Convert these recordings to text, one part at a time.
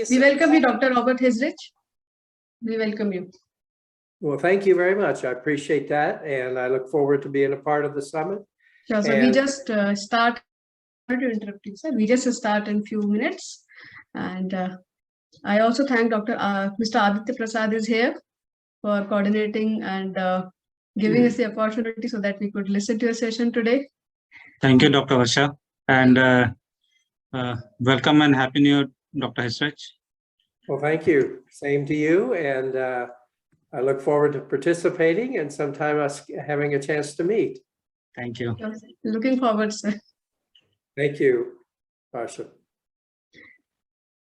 you, We sir. welcome you, Dr. Robert Hisrich. We welcome you. Well, thank you very much. I appreciate that. And I look forward to being a part of the summit. Sure, so we just start, sorry to interrupt you, sir. We just start in few minutes. And I also thank Mr. Aditya Prasad is here for coordinating and giving us the opportunity so that we could listen to a session today. Thank you, Dr. Varsha. And welcome and Happy New Year, Dr. Hisrich. Well, thank you. Same to you. And I look forward to participating and sometime us having a chance to meet. Thank you. Looking forward, sir. Thank you, Varsha.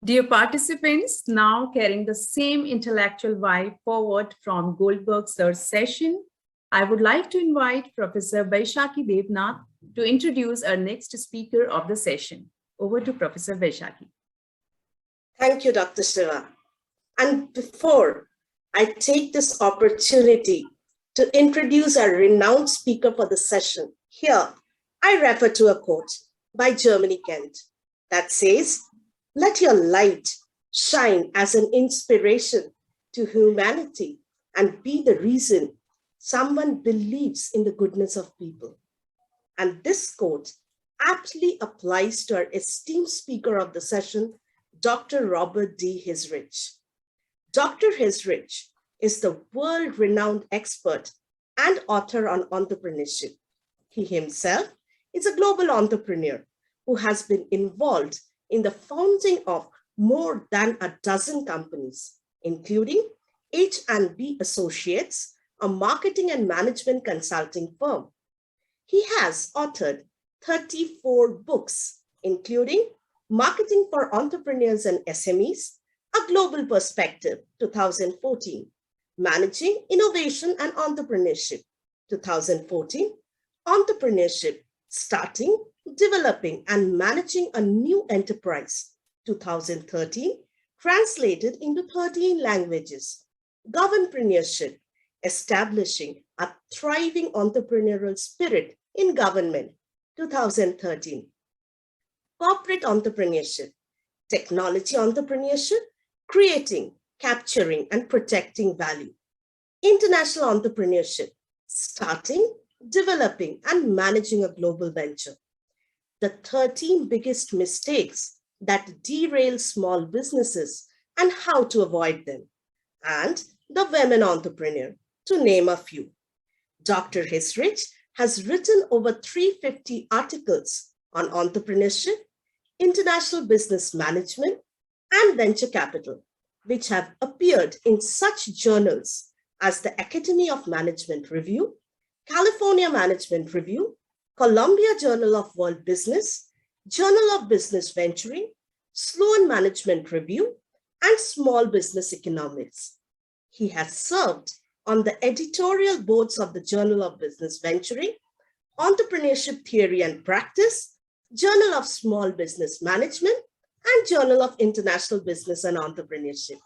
Dear participants, now carrying the same intellectual vibe forward from Goldberg Sir's session, I would like to invite Professor Vaishakhi Devnath to introduce our next speaker of the session. Over to Professor Vaishakhi. Thank you, Dr. Shiva. And before I take this opportunity to introduce our renowned speaker for the session, here I refer to a quote by Germany Kent that says, "Let your light shine as an inspiration to humanity and be the reason someone believes in the goodness of people." And this quote aptly applies to our esteemed speaker of the session, Dr. Robert D. Hisrich. Dr. Hisrich is the world-renowned expert and author on entrepreneurship. He himself is a global entrepreneur who has been involved in the founding of more than a dozen companies, including H&B Associates, a marketing and management consulting firm. He has authored 34 books, including Marketing for Entrepreneurs and SMEs, A Global Perspective, 2014, Managing Innovation and Entrepreneurship, 2014, Entrepreneurship, Starting, Developing and Managing a New Enterprise, 2013, translated into 13 languages, Governpreneurship, Establishing a Thriving Entrepreneurial Spirit in Government, 2013, Corporate Entrepreneurship, Technology Entrepreneurship, Creating, Capturing and Protecting Value, International Entrepreneurship, Starting, Developing and Managing a Global Venture, The 13 Biggest Mistakes that Derail Small Businesses and How to Avoid Them, and The Women Entrepreneur, to name a few. Dr. Hisrich has written over 350 articles on entrepreneurship, international business management, and venture capital, which have appeared in such journals as the Academy of Management Review, California Management Review, Columbia Journal of World Business, Journal of Business Venturing, Sloan Management Review, and Small Business Economics. He has served on the editorial boards of the Journal of Business Venturing, Entrepreneurship Theory and Practice, Journal of Small Business Management, and Journal of International Business and Entrepreneurship.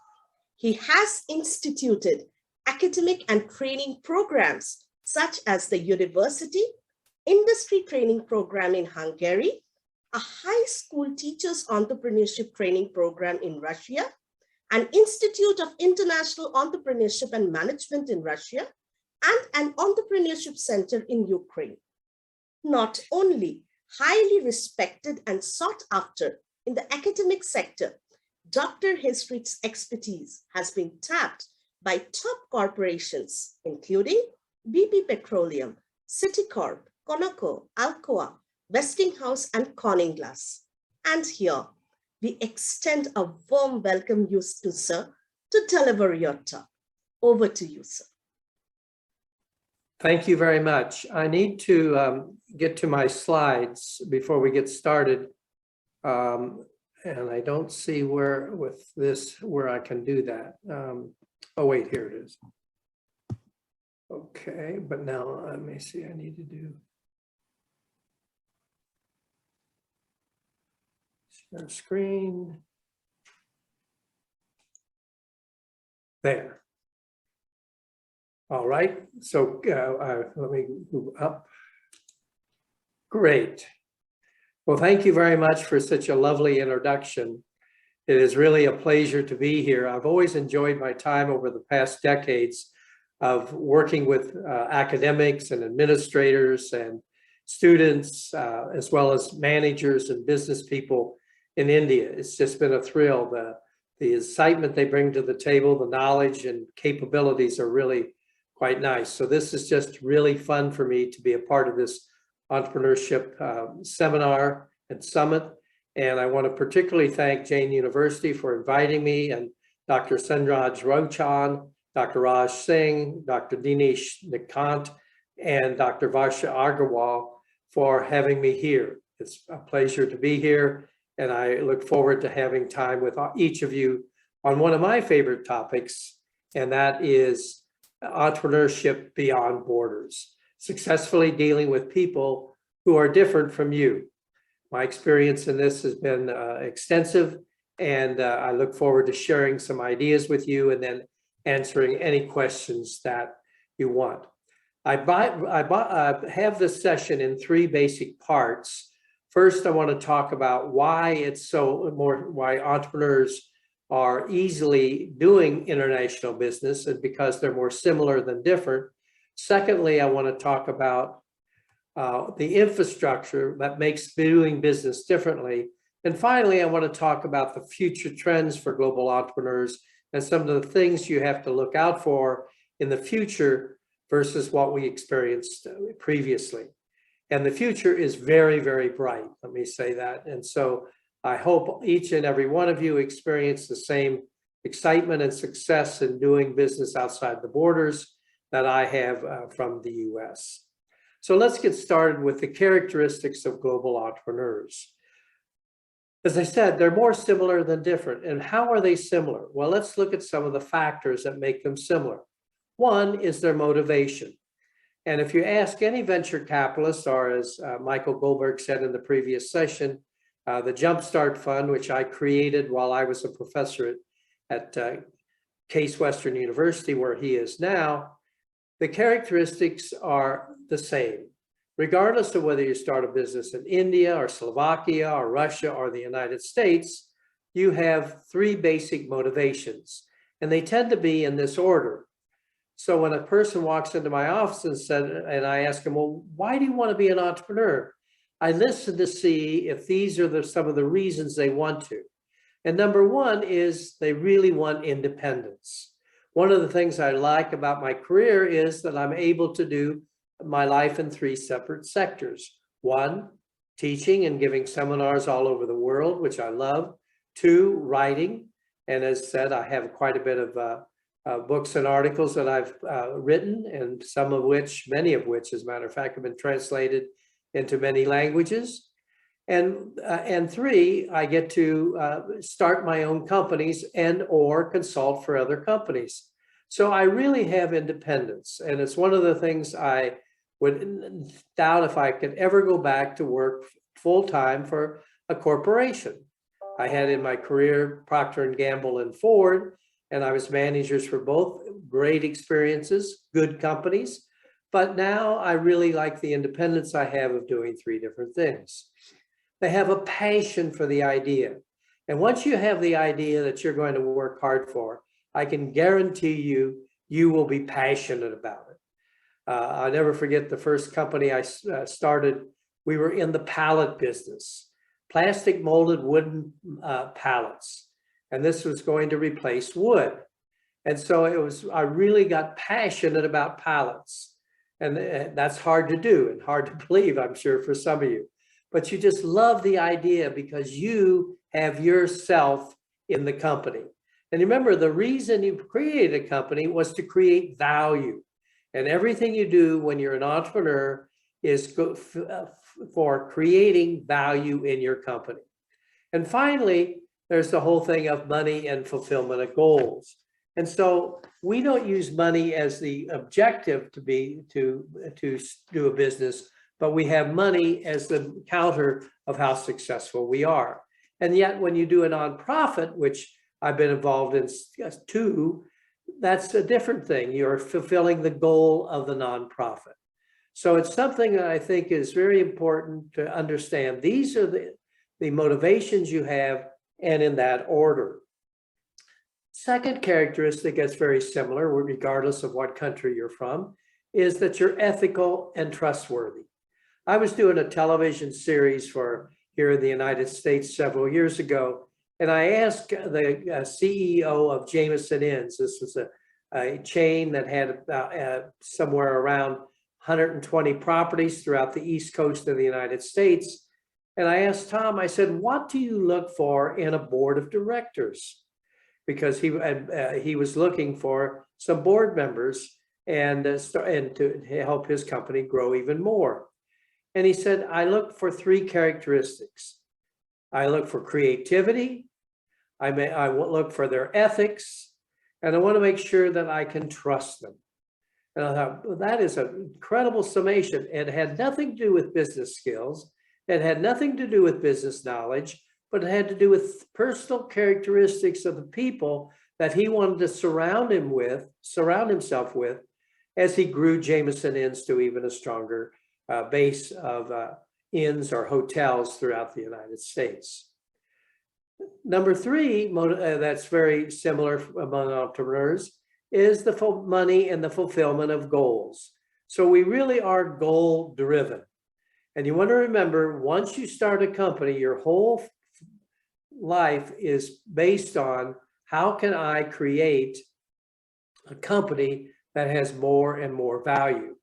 He has instituted academic and training programs such as the University Industry Training Program in Hungary, a high school teachers entrepreneurship training program in Russia, an Institute of International Entrepreneurship and Management in Russia, and an entrepreneurship center in Ukraine. Not only highly respected and sought after in the academic sector, Dr. Hisrich's expertise has been tapped by top corporations, including BP Petroleum, Citicorp, Conoco, Alcoa, Westinghouse, and Corning Glass. And here, we extend a warm welcome to sir to deliver your talk. Over to you, sir. Thank you very much. I need to get to my slides before we get started. And I don't see where I can do that. Oh, wait, here it is. Okay, but now let me see, I need to do share screen. There. All right, so let me move up. Great. Well, thank you very much for such a lovely introduction. It is really a pleasure to be here. I've always enjoyed my time over the past decades of working with academics and administrators and students, as well as managers and business people in India. It's just been a thrill. The excitement they bring to the table, the knowledge and capabilities are really quite nice. So this is just really fun for me to be a part of this entrepreneurship seminar and summit. And I want to particularly thank Jain University for inviting me, and Dr. Sanraj Rochan, Dr. Raj Singh, Dr. Dinesh Nikant, and Dr. Varsha Agarwal for having me here. It's a pleasure to be here, and I look forward to having time with each of you on one of my favorite topics, and that is entrepreneurship beyond borders, successfully dealing with people who are different from you. My experience in this has been extensive, and I look forward to sharing some ideas with you and then answering any questions that you want. I have this session in 3 basic parts. First, I want to talk about why why entrepreneurs are easily doing international business, and because they're more similar than different. Secondly, I want to talk about the infrastructure that makes doing business differently. And finally, I want to talk about the future trends for global entrepreneurs and some of the things you have to look out for in the future versus what we experienced previously. And the future is very, very bright, let me say that. And so I hope each and every one of you experience the same excitement and success in doing business outside the borders that I have from the US. So let's get started with the characteristics of global entrepreneurs. As I said, they're more similar than different. And how are they similar? Well, let's look at some of the factors that make them similar. One is their motivation. And if you ask any venture capitalist, or as Michael Goldberg said in the previous session, the Jumpstart Fund, which I created while I was a professor at Case Western University, where he is now, the characteristics are the same. Regardless of whether you start a business in India or Slovakia or Russia or the United States, you have 3 basic motivations, and they tend to be in this order. So when a person walks into my office and I ask them, well, why do you want to be an entrepreneur? I listen to see if these are some of the reasons they want to. And number 1 is they really want independence. One of the things I like about my career is that I'm able to do my life in 3 separate sectors. 1, teaching and giving seminars all over the world, which I love. 2, writing. And as said, I have quite a bit of books and articles that I've written, and many of which, as a matter of fact, have been translated into many languages. And 3, I get to start my own companies and or consult for other companies. So I really have independence. And it's one of the things I would doubt if I could ever go back to work full-time for a corporation. I had in my career Procter & Gamble and Ford, and I was managers for both. Great experiences, good companies. But now I really like the independence I have of doing 3 different things. They have a passion for the idea. And once you have the idea that you're going to work hard for, I can guarantee you will be passionate about it. I'll never forget the first company I started. We were in the pallet business, plastic molded wooden pallets. And this was going to replace wood. And so I really got passionate about pallets. And that's hard to do and hard to believe, I'm sure, for some of you. But you just love the idea because you have yourself in the company. And remember, the reason you created a company was to create value. And everything you do when you're an entrepreneur is for creating value in your company. And finally, there's the whole thing of money and fulfillment of goals. And so we don't use money as the objective to do a business, but we have money as the counter of how successful we are. And yet when you do a nonprofit, which I've been involved in too, that's a different thing. You're fulfilling the goal of the nonprofit. So it's something that I think is very important to understand. These are the motivations you have and in that order. Second characteristic that's very similar, regardless of what country you're from, is that you're ethical and trustworthy. I was doing a television series for here in the United States several years ago, and I asked the CEO of Jameson Inns. This was a chain that had somewhere around 120 properties throughout the East Coast of the United States. And I asked Tom, I said, what do you look for in a board of directors? Because he was looking for some board members and to help his company grow even more. And he said, I look for three characteristics. I look for creativity, I look for their ethics, and I want to make sure that I can trust them. And I thought, well, that is an incredible summation. It had nothing to do with business skills. It had nothing to do with business knowledge, but it had to do with personal characteristics of the people that he wanted to surround himself with as he grew Jameson Inns to even a stronger base of inns or hotels throughout the United States. Number three, that's very similar among entrepreneurs, is the money and the fulfillment of goals. So we really are goal driven. And you want to remember, once you start a company, your whole life is based on how can I create a company that has more and more value?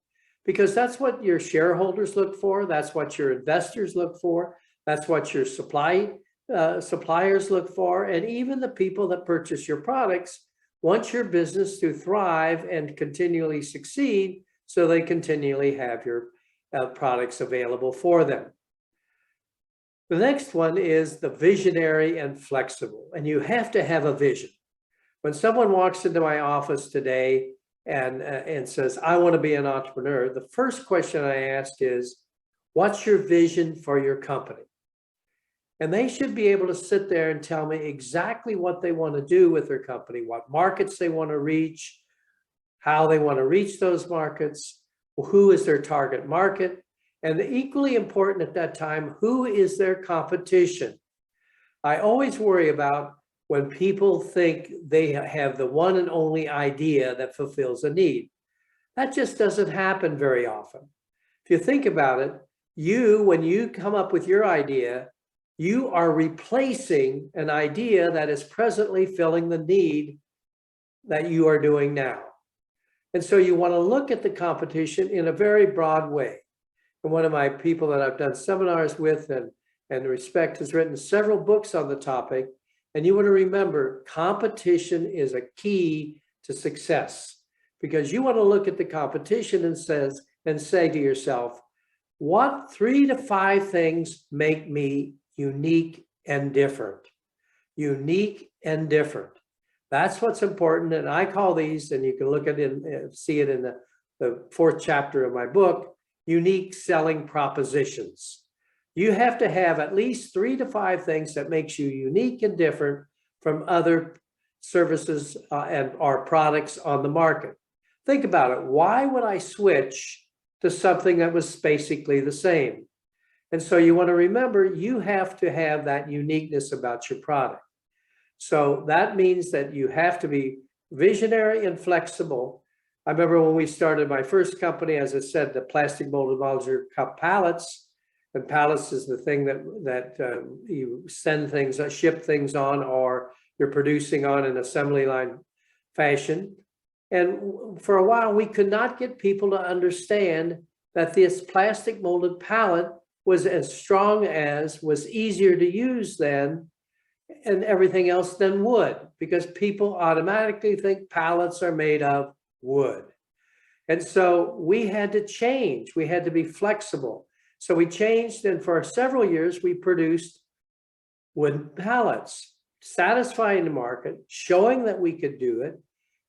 Because that's what your shareholders look for. That's what your investors look for. That's what your suppliers look for. And even the people that purchase your products want your business to thrive and continually succeed, so they continually have your products available for them. The next one is the visionary and flexible, and you have to have a vision. When someone walks into my office today and says, I want to be an entrepreneur, the first question I ask is, what's your vision for your company? And they should be able to sit there and tell me exactly what they want to do with their company, what markets they want to reach, how they want to reach those markets, who is their target market, and equally important at that time, who is their competition? I always worry about when people think they have the one and only idea that fulfills a need. That just doesn't happen very often. If you think about it, when you come up with your idea, you are replacing an idea that is presently filling the need that you are doing now. And so you want to look at the competition in a very broad way. And one of my people that I've done seminars with and respect has written several books on the topic. And you want to remember, competition is a key to success, because you want to look at the competition and say to yourself, what 3 to 5 things make me unique and different? Unique and different. That's what's important. And I call these, and you can look at it and see it in the 4th chapter of my book, unique selling propositions. You have to have at least 3 to 5 things that makes you unique and different from other services or products on the market. Think about it. Why would I switch to something that was basically the same? And so you want to remember, you have to have that uniqueness about your product. So that means that you have to be visionary and flexible. I remember when we started my first company, as I said, the plastic molded modular cup pallets. And pallets is the thing that you send things, ship things on, or you're producing on an assembly line fashion. And for a while, we could not get people to understand that this plastic molded pallet was as strong as, was easier to use than, and everything else than wood, because people automatically think pallets are made of wood. And so we had to change. We had to be flexible. So we changed, and for several years, we produced wooden pallets, satisfying the market, showing that we could do it,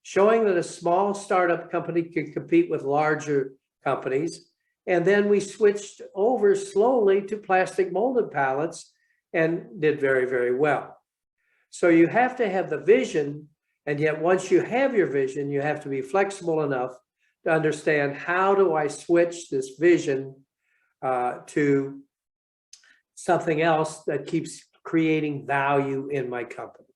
showing that a small startup company could compete with larger companies. And then we switched over slowly to plastic molded pallets and did very, very well. So you have to have the vision, and yet once you have your vision, you have to be flexible enough to understand, how do I switch this vision to something else that keeps creating value in my company.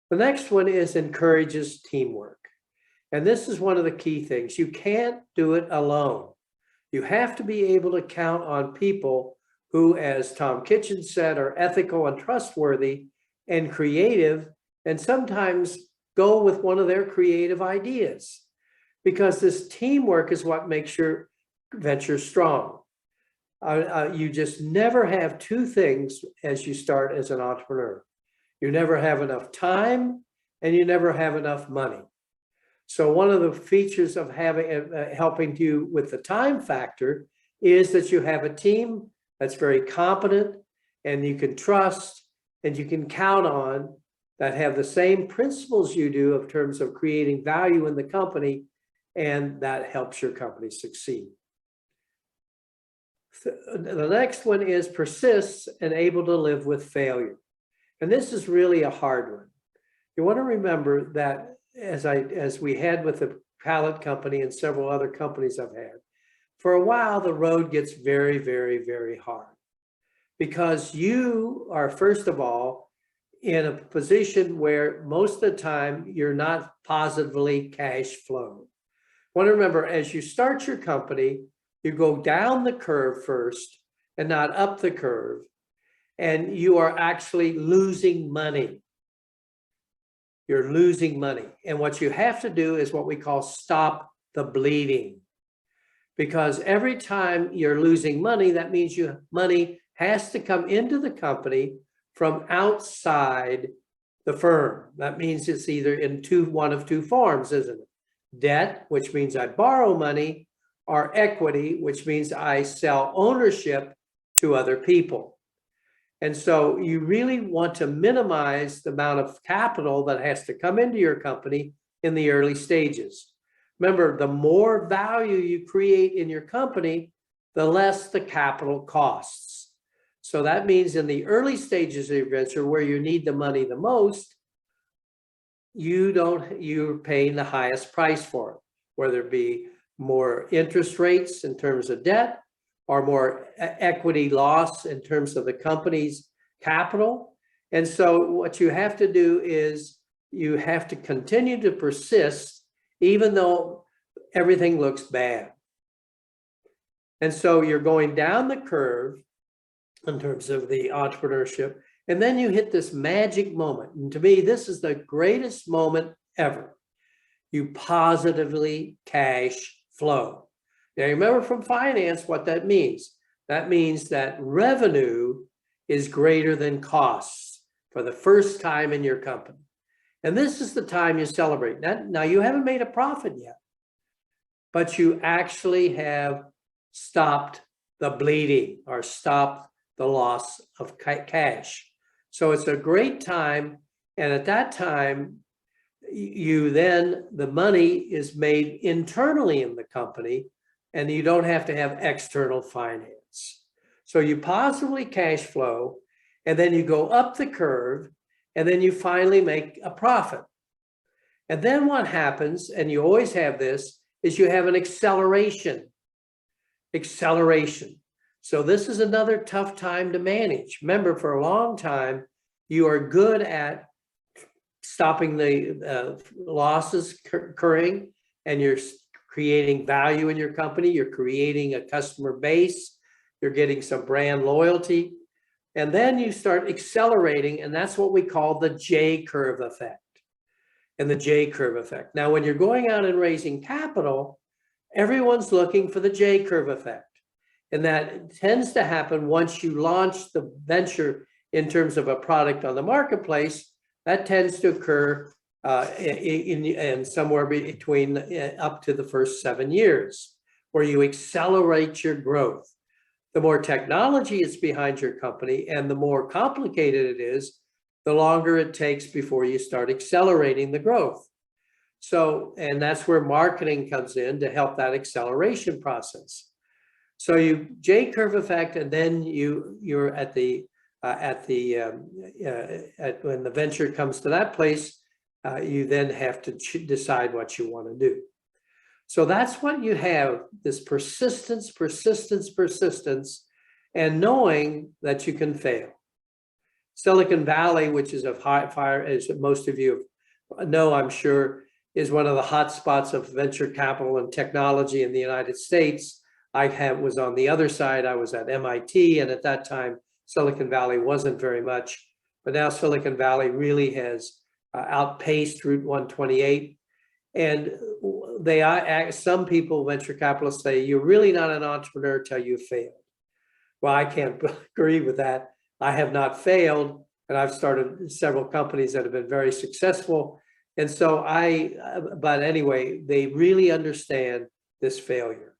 The next one is encourages teamwork. And this is one of the key things. You can't do it alone. You have to be able to count on people who, as Tom Kitchen said, are ethical and trustworthy and creative, and sometimes go with one of their creative ideas. Because this teamwork is what makes your venture strong. You just never have two things as you start as an entrepreneur. You never have enough time and you never have enough money. So one of the features of having helping you with the time factor is that you have a team that's very competent and you can trust and you can count on, that have the same principles you do in terms of creating value in the company, and that helps your company succeed. The next one is persists and able to live with failure. And this is really a hard one. You want to remember that as we had with the pallet company and several other companies I've had, for a while, the road gets very, very, very hard because you are, first of all, in a position where most of the time you're not positively cash flow. Want to remember, as you start your company, you go down the curve first and not up the curve, and you are actually losing money. You're losing money. And what you have to do is what we call stop the bleeding. Because every time you're losing money, that means money has to come into the company from outside the firm. That means it's either in one of two forms, isn't it? Debt, which means I borrow money, or equity, which means I sell ownership to other people. And so you really want to minimize the amount of capital that has to come into your company in the early stages. Remember, the more value you create in your company, the less the capital costs. So that means in the early stages of your venture where you need the money the most, you're paying the highest price for it, whether it be more interest rates in terms of debt or more equity loss in terms of the company's capital. And so what you have to do is you have to continue to persist even though everything looks bad. And so you're going down the curve in terms of the entrepreneurship, and then you hit this magic moment. And to me, this is the greatest moment ever. You positively cash flow. Now, remember from finance what that means. That means that revenue is greater than costs for the first time in your company. And this is the time you celebrate. Now, you haven't made a profit yet, but you actually have stopped the bleeding or stopped the loss of cash. So it's a great time. And at that time, the money is made internally in the company and you don't have to have external finance. So you positively cash flow and then you go up the curve and then you finally make a profit. And then what happens, and you always have this, is you have an acceleration. So this is another tough time to manage. Remember, for a long time, you are good at stopping the losses occurring, and you're creating value in your company. You're creating a customer base. You're getting some brand loyalty. And then you start accelerating, and that's what we call the J-curve effect. And the J-curve effect. Now, when you're going out and raising capital, everyone's looking for the J-curve effect. And that tends to happen once you launch the venture in terms of a product on the marketplace. That tends to occur in somewhere between up to the first 7 years, where you accelerate your growth. The more technology is behind your company and the more complicated it is, the longer it takes before you start accelerating the growth. So, and that's where marketing comes in to help that acceleration process. So you J-curve effect, and then you're when the venture comes to that place, you then have to decide what you want to do. So that's what you have, this persistence, and knowing that you can fail. Silicon Valley, which is of high fire, as most of you know, I'm sure, is one of the hot spots of venture capital and technology in the United States. Was on the other side. I was at MIT, and at that time, Silicon Valley wasn't very much. But now Silicon Valley really has outpaced Route 128. And some people, venture capitalists, say, you're really not an entrepreneur till you failed. Well, I can't agree with that. I have not failed, and I've started several companies that have been very successful. And so but anyway, they really understand this failure.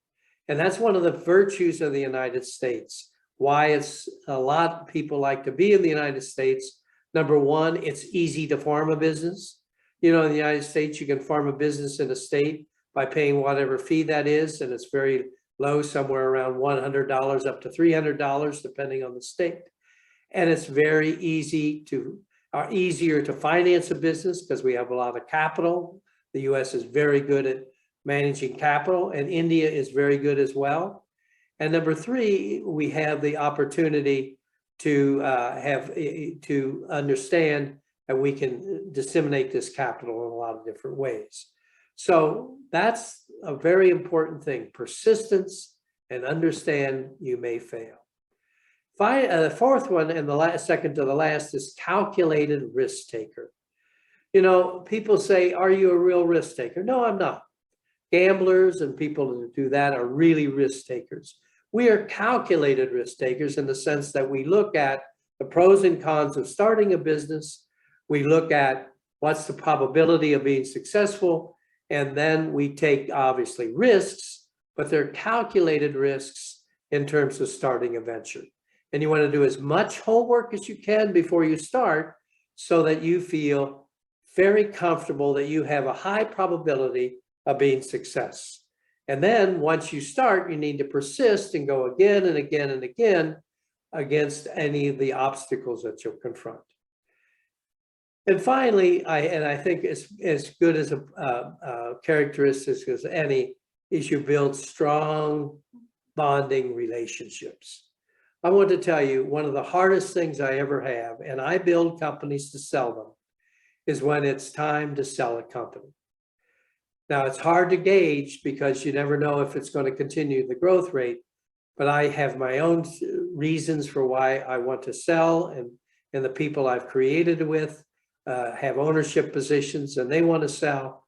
And that's one of the virtues of the United States, why it's a lot of people like to be in the United States. Number one, it's easy to form a business. You know, in the United States, you can form a business in a state by paying whatever fee that is, and it's very low, somewhere around $100 up to $300, depending on the state. And it's very easier to finance a business because we have a lot of capital. The US is very good at managing capital, and India is very good as well. And number three, we have the opportunity to understand that we can disseminate this capital in a lot of different ways. So that's a very important thing: persistence, and understand you may fail. The fourth one, and the second to the last, is calculated risk taker. You know, people say, are you a real risk taker? No, I'm not. Gamblers and people who do that are really risk takers. We are calculated risk takers in the sense that we look at the pros and cons of starting a business. We look at what's the probability of being successful, and then we take, obviously, risks, but they're calculated risks in terms of starting a venture. And you want to do as much homework as you can before you start so that you feel very comfortable that you have a high probability of being success. And then once you start, you need to persist and go again and again and again against any of the obstacles that you'll confront. And finally, I think it's as good as a characteristic as any, is you build strong bonding relationships. I want to tell you, one of the hardest things I ever have, and I build companies to sell them, is when it's time to sell a company. Now, it's hard to gauge because you never know if it's going to continue the growth rate, but I have my own reasons for why I want to sell, and the people I've created with have ownership positions and they want to sell.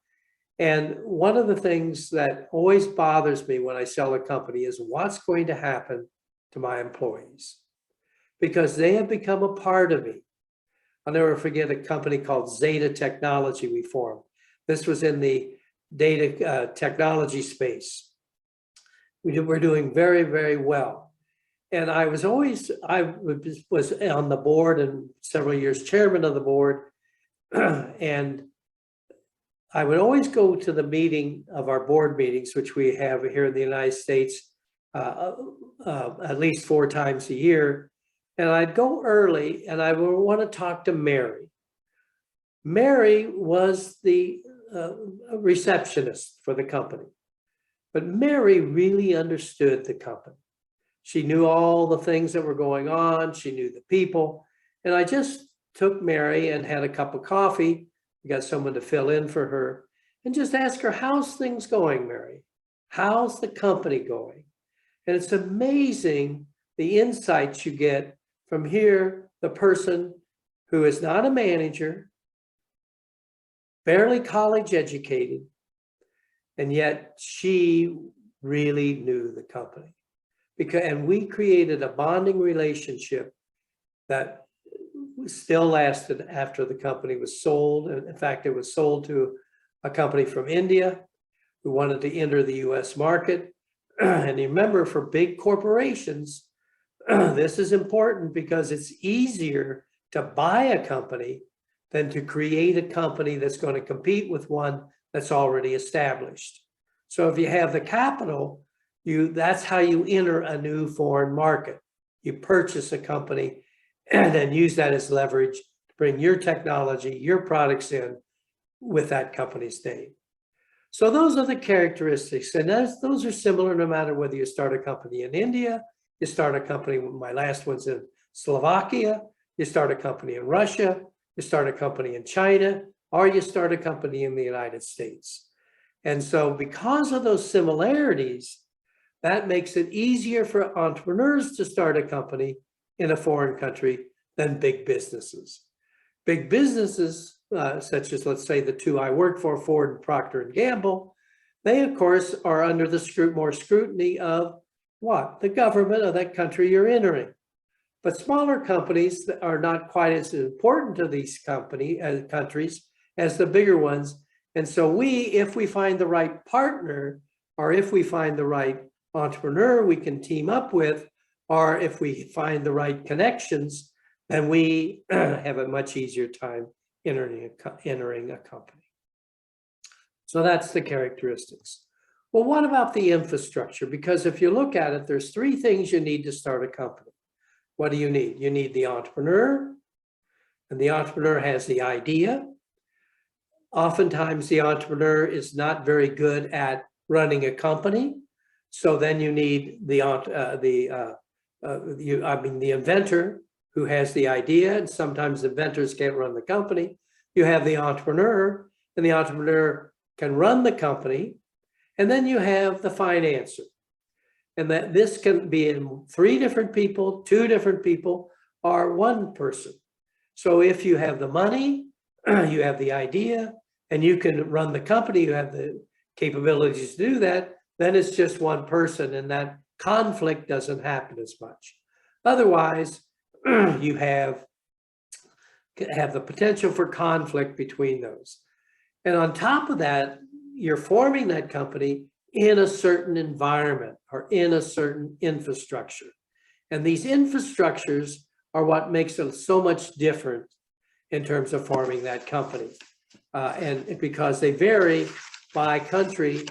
And one of the things that always bothers me when I sell a company is what's going to happen to my employees, because they have become a part of me. I'll never forget a company called Zeta Technology we formed. This was in the data technology space. We're doing very, very well. And I was on the board and several years chairman of the board. And I would always go to the meeting of our board meetings, which we have here in the United States at least 4 times a year. And I'd go early and I would want to talk to Mary. Mary was the receptionist for the company, but Mary really understood the company. She knew all the things that were going on. She knew the people. And I just took Mary and had a cup of coffee. We got someone to fill in for her and just ask her, how's things going, Mary? How's the company going? And it's amazing the insights you get from here, the person who is not a manager, barely college educated, and yet she really knew the company. And we created a bonding relationship that still lasted after the company was sold. And in fact, it was sold to a company from India who wanted to enter the US market. And remember, for big corporations, this is important because it's easier to buy a company than to create a company that's going to compete with one that's already established. So if you have the capital, that's how you enter a new foreign market. You purchase a company and then use that as leverage to bring your technology, your products in with that company's name. So those are the characteristics, and those are similar no matter whether you start a company in India, you start a company, my last one's in Slovakia, You start a company in Russia, you start a company in China, or you start a company in the United States. And so because of those similarities, that makes it easier for entrepreneurs to start a company in a foreign country than big businesses. Big businesses, such as, let's say, the two I work for, Ford and Procter and Gamble, they, of course, are under the more scrutiny of what? The government of that country you're entering. But smaller companies are not quite as important to these countries as the bigger ones. And so if we find the right partner, or if we find the right entrepreneur we can team up with, or if we find the right connections, then we have a much easier time entering a company. So that's the characteristics. Well, what about the infrastructure? Because if you look at it, there's three things you need to start a company. What do you need? You need the entrepreneur, and the entrepreneur has the idea. Oftentimes, the entrepreneur is not very good at running a company. So then you need the inventor who has the idea, and sometimes inventors can't run the company. You have the entrepreneur, and the entrepreneur can run the company, and then you have the financer. And that this can be in 3 different people, 2 different people, or 1 person. So if you have the money, you have the idea, and you can run the company, you have the capabilities to do that, then it's just 1 person, and that conflict doesn't happen as much. Otherwise, you have the potential for conflict between those. And on top of that, you're forming that company in a certain environment or in a certain infrastructure. And these infrastructures are what makes it so much different in terms of forming that company. And because they vary by country,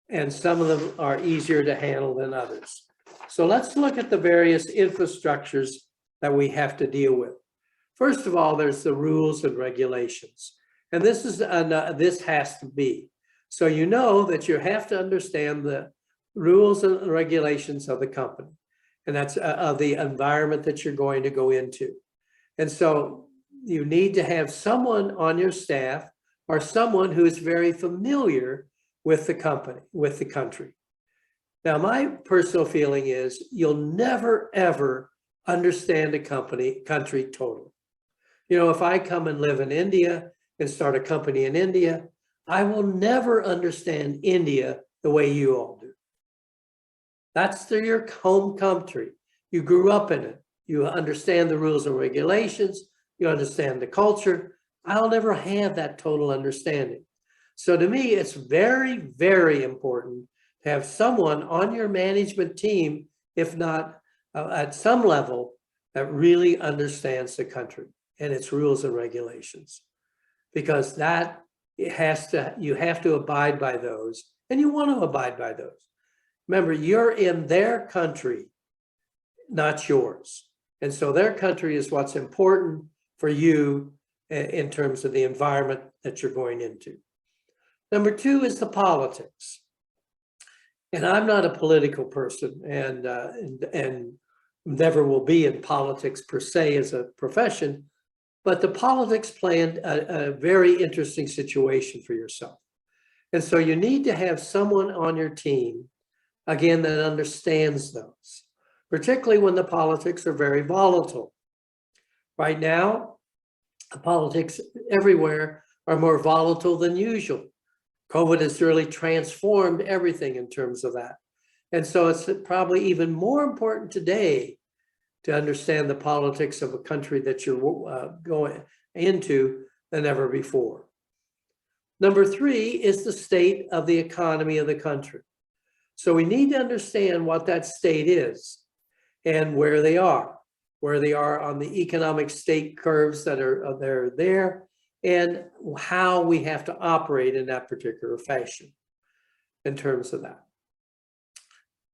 and some of them are easier to handle than others. So let's look at the various infrastructures that we have to deal with. First of all, there's the rules and regulations. And this has to be. So you know that you have to understand the rules and regulations of the company. And that's of the environment that you're going to go into. And so you need to have someone on your staff or someone who is very familiar with the company, with the country. Now, my personal feeling is you'll never, ever understand a country totally. You know, if I come and live in India and start a company in India, I will never understand India the way you all do. That's your home country. You grew up in it. You understand the rules and regulations. You understand the culture. I'll never have that total understanding. So to me, it's very, very important to have someone on your management team, if not at some level, that really understands the country and its rules and regulations. Because that you have to abide by those, and you want to abide by those. Remember, you're in their country, not yours. And so their country is what's important for you in terms of the environment that you're going into. Number 2 is the politics. And I'm not a political person and never will be in politics per se as a profession, but the politics play a very interesting situation for yourself. And so you need to have someone on your team, again, that understands those, particularly when the politics are very volatile. Right now, the politics everywhere are more volatile than usual. COVID has really transformed everything in terms of that. And so it's probably even more important today to understand the politics of a country that you're going into than ever before. Number 3 is the state of the economy of the country. So we need to understand what that state is and where they are on the economic state curves that are there, and how we have to operate in that particular fashion in terms of that.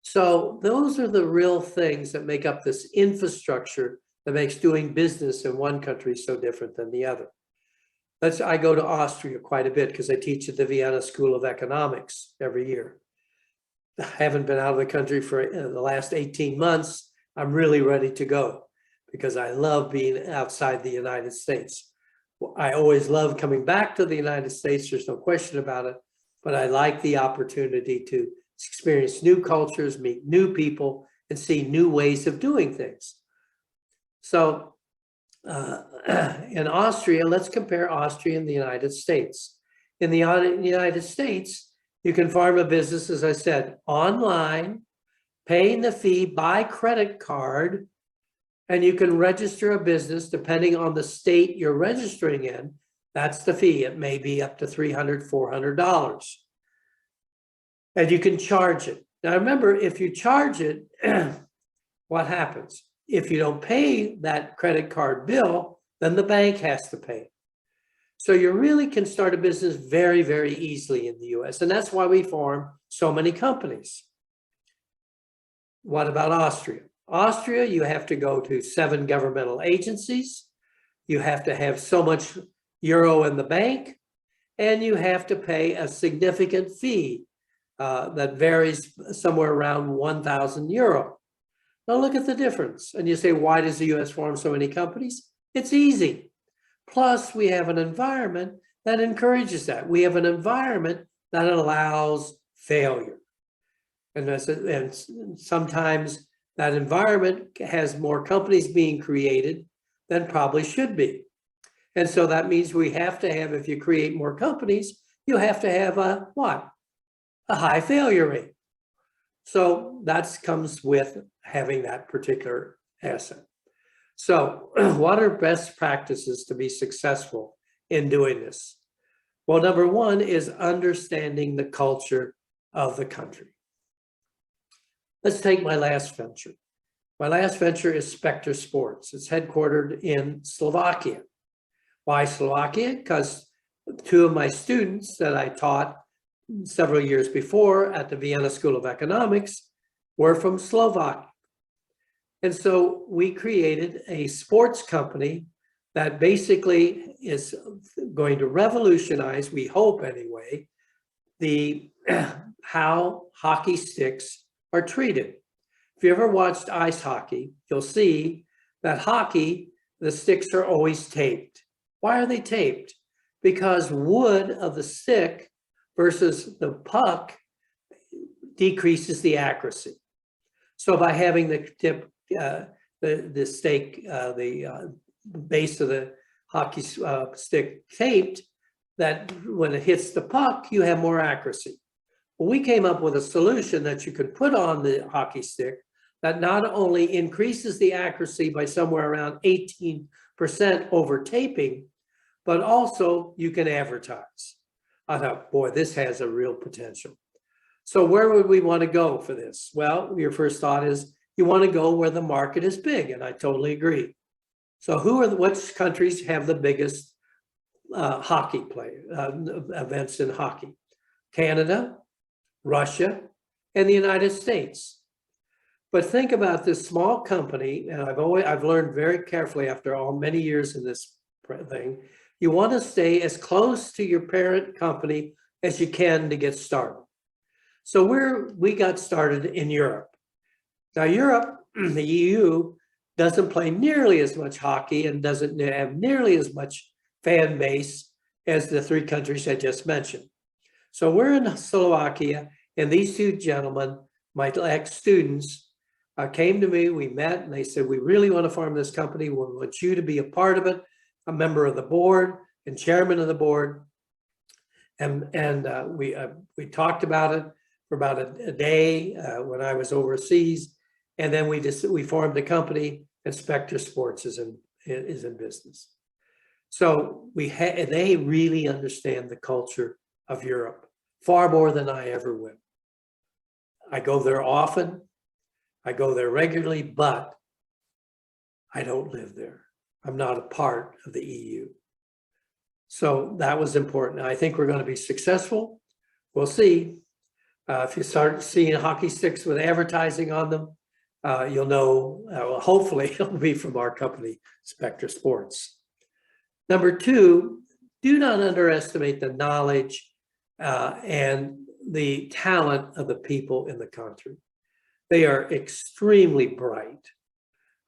So those are the real things that make up this infrastructure that makes doing business in one country so different than the other. I go to Austria quite a bit because I teach at the Vienna School of Economics every year. I haven't been out of the country for the last 18 months. I'm really ready to go. because I love being outside the United States. I always love coming back to the United States, there's no question about it, but I like the opportunity to experience new cultures, meet new people, and see new ways of doing things. So in Austria, let's compare Austria and the United States. In the United States, you can farm a business, as I said, online, paying the fee by credit card, and you can register a business depending on the state you're registering in. That's the fee. It may be up to $300, $400. And you can charge it. Now remember, if you charge it, what happens? If you don't pay that credit card bill, then the bank has to pay it. So you really can start a business very, very easily in the US. And that's why we form so many companies. What about Austria? Austria, you have to go to 7 governmental agencies. You have to have so much euro in the bank, and you have to pay a significant fee that varies somewhere around 1,000 euro. Now look at the difference. And you say, why does the US form so many companies? It's easy. Plus, we have an environment that encourages that. We have an environment that allows failure. And sometimes that environment has more companies being created than probably should be. And so that means we have to have, if you create more companies, you have to have a what? A high failure rate. So that comes with having that particular asset. So what are best practices to be successful in doing this? Well, number one is understanding the culture of the country. Let's take my last venture. My last venture is Spectre Sports. It's headquartered in Slovakia. Why Slovakia? Because 2 of my students that I taught several years before at the Vienna School of Economics were from Slovakia. And so we created a sports company that basically is going to revolutionize, we hope anyway, the how hockey sticks are treated. If you ever watched ice hockey, you'll see that hockey, the sticks are always taped. Why are they taped? Because wood of the stick versus the puck decreases the accuracy. So by having the tip, the stake, the base of the hockey stick taped, that when it hits the puck, you have more accuracy. Well, we came up with a solution that you could put on the hockey stick that not only increases the accuracy by somewhere around 18% over taping, but also you can advertise. I thought, boy, this has a real potential. So where would we want to go for this? Well, your first thought is you want to go where the market is big, and I totally agree. So which countries have the biggest hockey events in hockey? Canada, Russia, and the United States. But think about this small company, and I've learned very carefully after many years in this thing, you want to stay as close to your parent company as you can to get started. So we got started in Europe. Now Europe, the EU, doesn't play nearly as much hockey and doesn't have nearly as much fan base as the 3 countries I just mentioned. So we're in Slovakia, and these 2 gentlemen, my ex-students, came to me, we met, and they said, we really want to form this company. We want you to be a part of it, a member of the board and chairman of the board. And we talked about it for about a day when I was overseas. And then we formed the company, and Spectre Sports is in business. So they really understand the culture of Europe far more than I ever went. I go there often. I go there regularly, but I don't live there. I'm not a part of the EU. So that was important. I think we're going to be successful. We'll see. If you start seeing hockey sticks with advertising on them, you'll know, hopefully it'll be from our company, Spectre Sports. Number 2, do not underestimate the knowledge and the talent of the people in the country. They are extremely bright.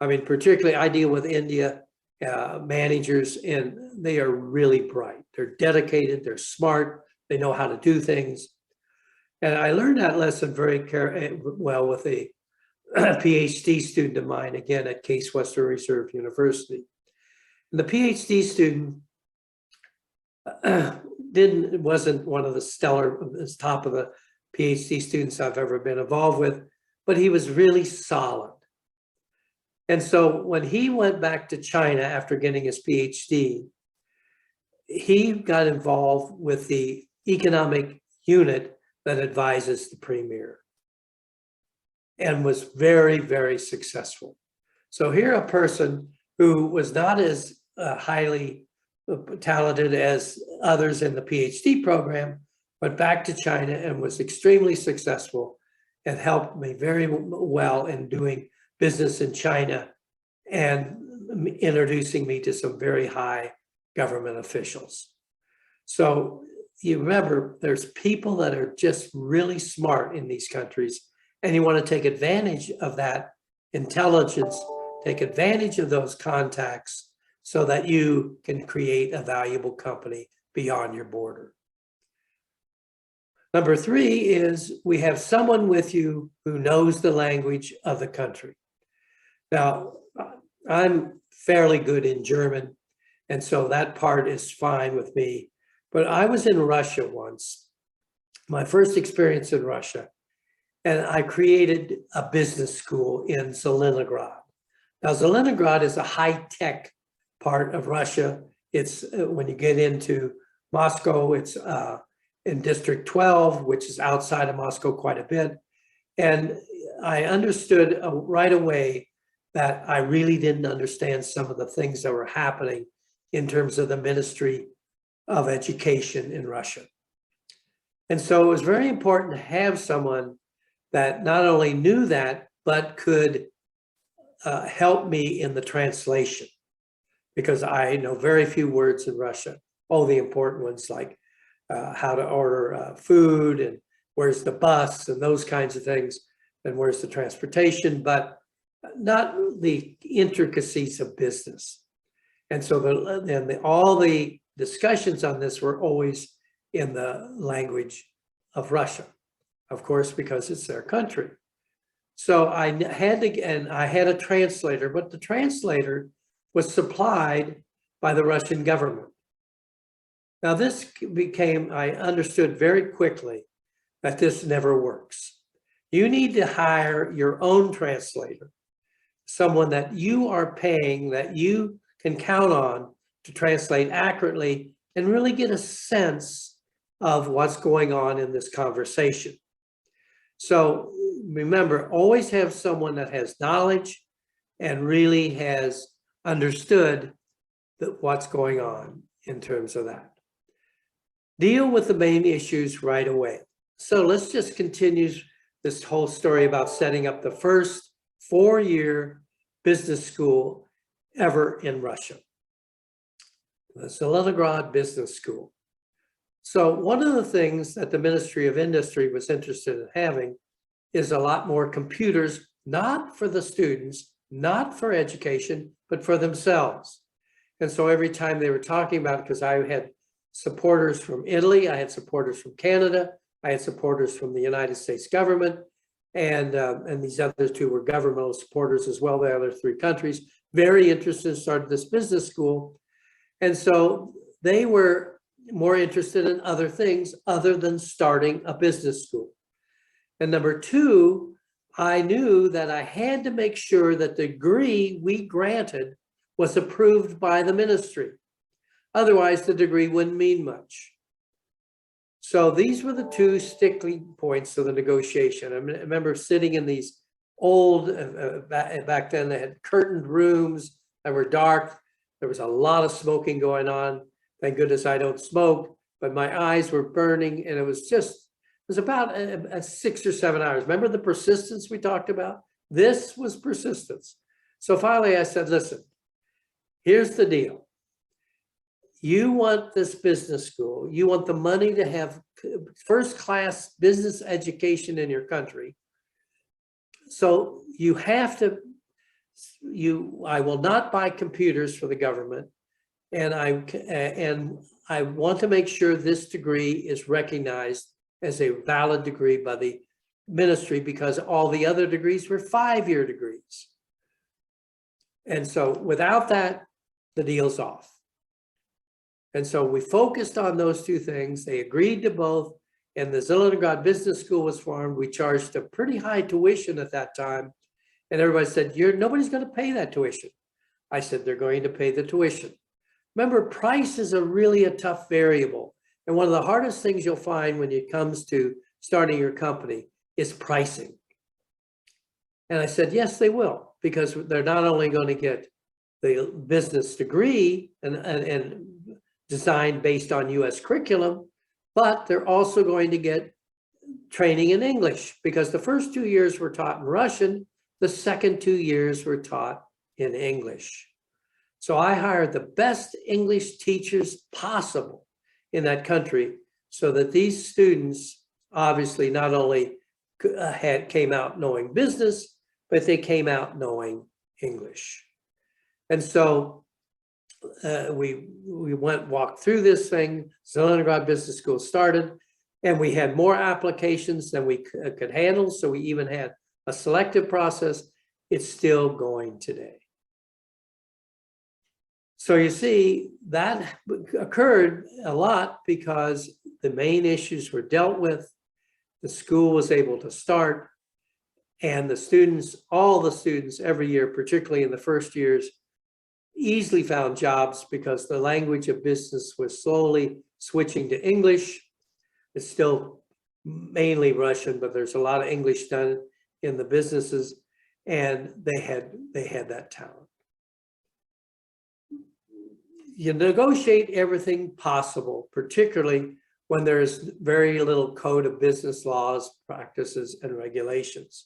I mean, particularly I deal with India managers, and they are really bright. They're dedicated, they're smart, they know how to do things. And I learned that lesson very well with a PhD student of mine, again, at Case Western Reserve University. And the PhD student wasn't one of the stellar, top of the PhD students I've ever been involved with, but he was really solid. And so when he went back to China after getting his PhD, he got involved with the economic unit that advises the premier and was very, very successful. So here a person who was not as highly talented as others in the PhD program, went back to China and was extremely successful and helped me very well in doing business in China and introducing me to some very high government officials. So you remember, there's people that are just really smart in these countries, and you want to take advantage of that intelligence, take advantage of those contacts so that you can create a valuable company beyond your border. Number 3 is we have someone with you who knows the language of the country. Now, I'm fairly good in German, and so that part is fine with me. But I was in Russia once, my first experience in Russia, and I created a business school in Leningrad. Now, Leningrad is a high-tech part of Russia. It's when you get into Moscow, it's in District 12, which is outside of Moscow quite a bit. And I understood right away that I really didn't understand some of the things that were happening in terms of the Ministry of Education in Russia. And so it was very important to have someone that not only knew that, but could help me in the translation, because I know very few words in Russia. All the important ones like how to order food and where's the bus and those kinds of things, and where's the transportation, but not the intricacies of business. And so all the discussions on this were always in the language of Russia, of course, because it's their country. So I had a translator, but the translator was supplied by the Russian government. Now this I understood very quickly that this never works. You need to hire your own translator, someone that you are paying, that you can count on to translate accurately and really get a sense of what's going on in this conversation. So remember, always have someone that has knowledge and really has understood what's going on in terms of that. Deal with the main issues right away. So let's just continue this whole story about setting up the first 4-year business school ever in Russia, the Leningrad Business School. So one of the things that the Ministry of Industry was interested in having is a lot more computers, not for the students, not for education, but for themselves. And so every time they were talking about it, because I had supporters from Italy, I had supporters from Canada, I had supporters from the United States government, and these other 2 were governmental supporters as well, the other 3 countries, very interested in starting this business school. And so they were more interested in other things other than starting a business school. And number 2, I knew that I had to make sure that the degree we granted was approved by the ministry. Otherwise, the degree wouldn't mean much. So these were the 2 sticking points of the negotiation. I remember sitting in these old, back then they had curtained rooms that were dark. There was a lot of smoking going on. Thank goodness I don't smoke, but my eyes were burning, and it was about 6 or 7 hours. Remember the persistence we talked about? This was persistence. So finally I said, listen, here's the deal. You want this business school, you want the money to have first-class business education in your country. So you have to I will not buy computers for the government, and I want to make sure this degree is recognized as a valid degree by the ministry, because all the other degrees were 5-year degrees. And so without that, the deal's off. And so we focused on those two things. They agreed to both, and the Zelenograd Business School was formed. We charged a pretty high tuition at that time. And everybody said, nobody's going to pay that tuition. I said, they're going to pay the tuition. Remember, price is really a tough variable. And one of the hardest things you'll find when it comes to starting your company is pricing. And I said, yes, they will, because they're not only going to get the business degree and designed based on US curriculum, but they're also going to get training in English, because the first 2 years were taught in Russian, the second 2 years were taught in English. So I hired the best English teachers possible in that country, so that these students obviously not only came out knowing business, but they came out knowing English. And so we walked through this thing. Zelenograd Business School started, and we had more applications than we could handle. So we even had a selective process. It's still going today. So you see, that occurred a lot because the main issues were dealt with. The school was able to start, and the students, all the students every year, particularly in the first years, easily found jobs because the language of business was slowly switching to English. It's still mainly Russian, but there's a lot of English done in the businesses, and they had that talent. You negotiate everything possible, particularly when there's very little code of business laws, practices, and regulations.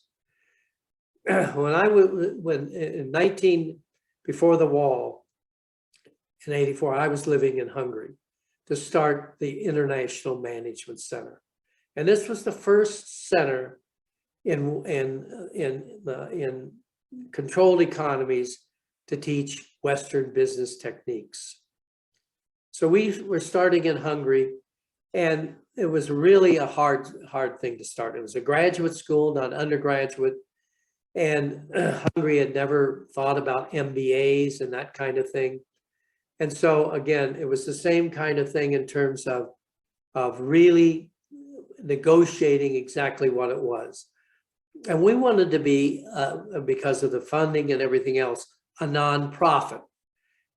Before the wall, in '84, I was living in Hungary to start the International Management Center. And this was the first center in controlled economies to teach Western business techniques. So we were starting in Hungary, and it was really a hard thing to start. It was a graduate school, not undergraduate. And Hungary had never thought about MBAs and that kind of thing. And so again, it was the same kind of thing in terms of really negotiating exactly what it was. And we wanted to be, because of the funding and everything else, a nonprofit.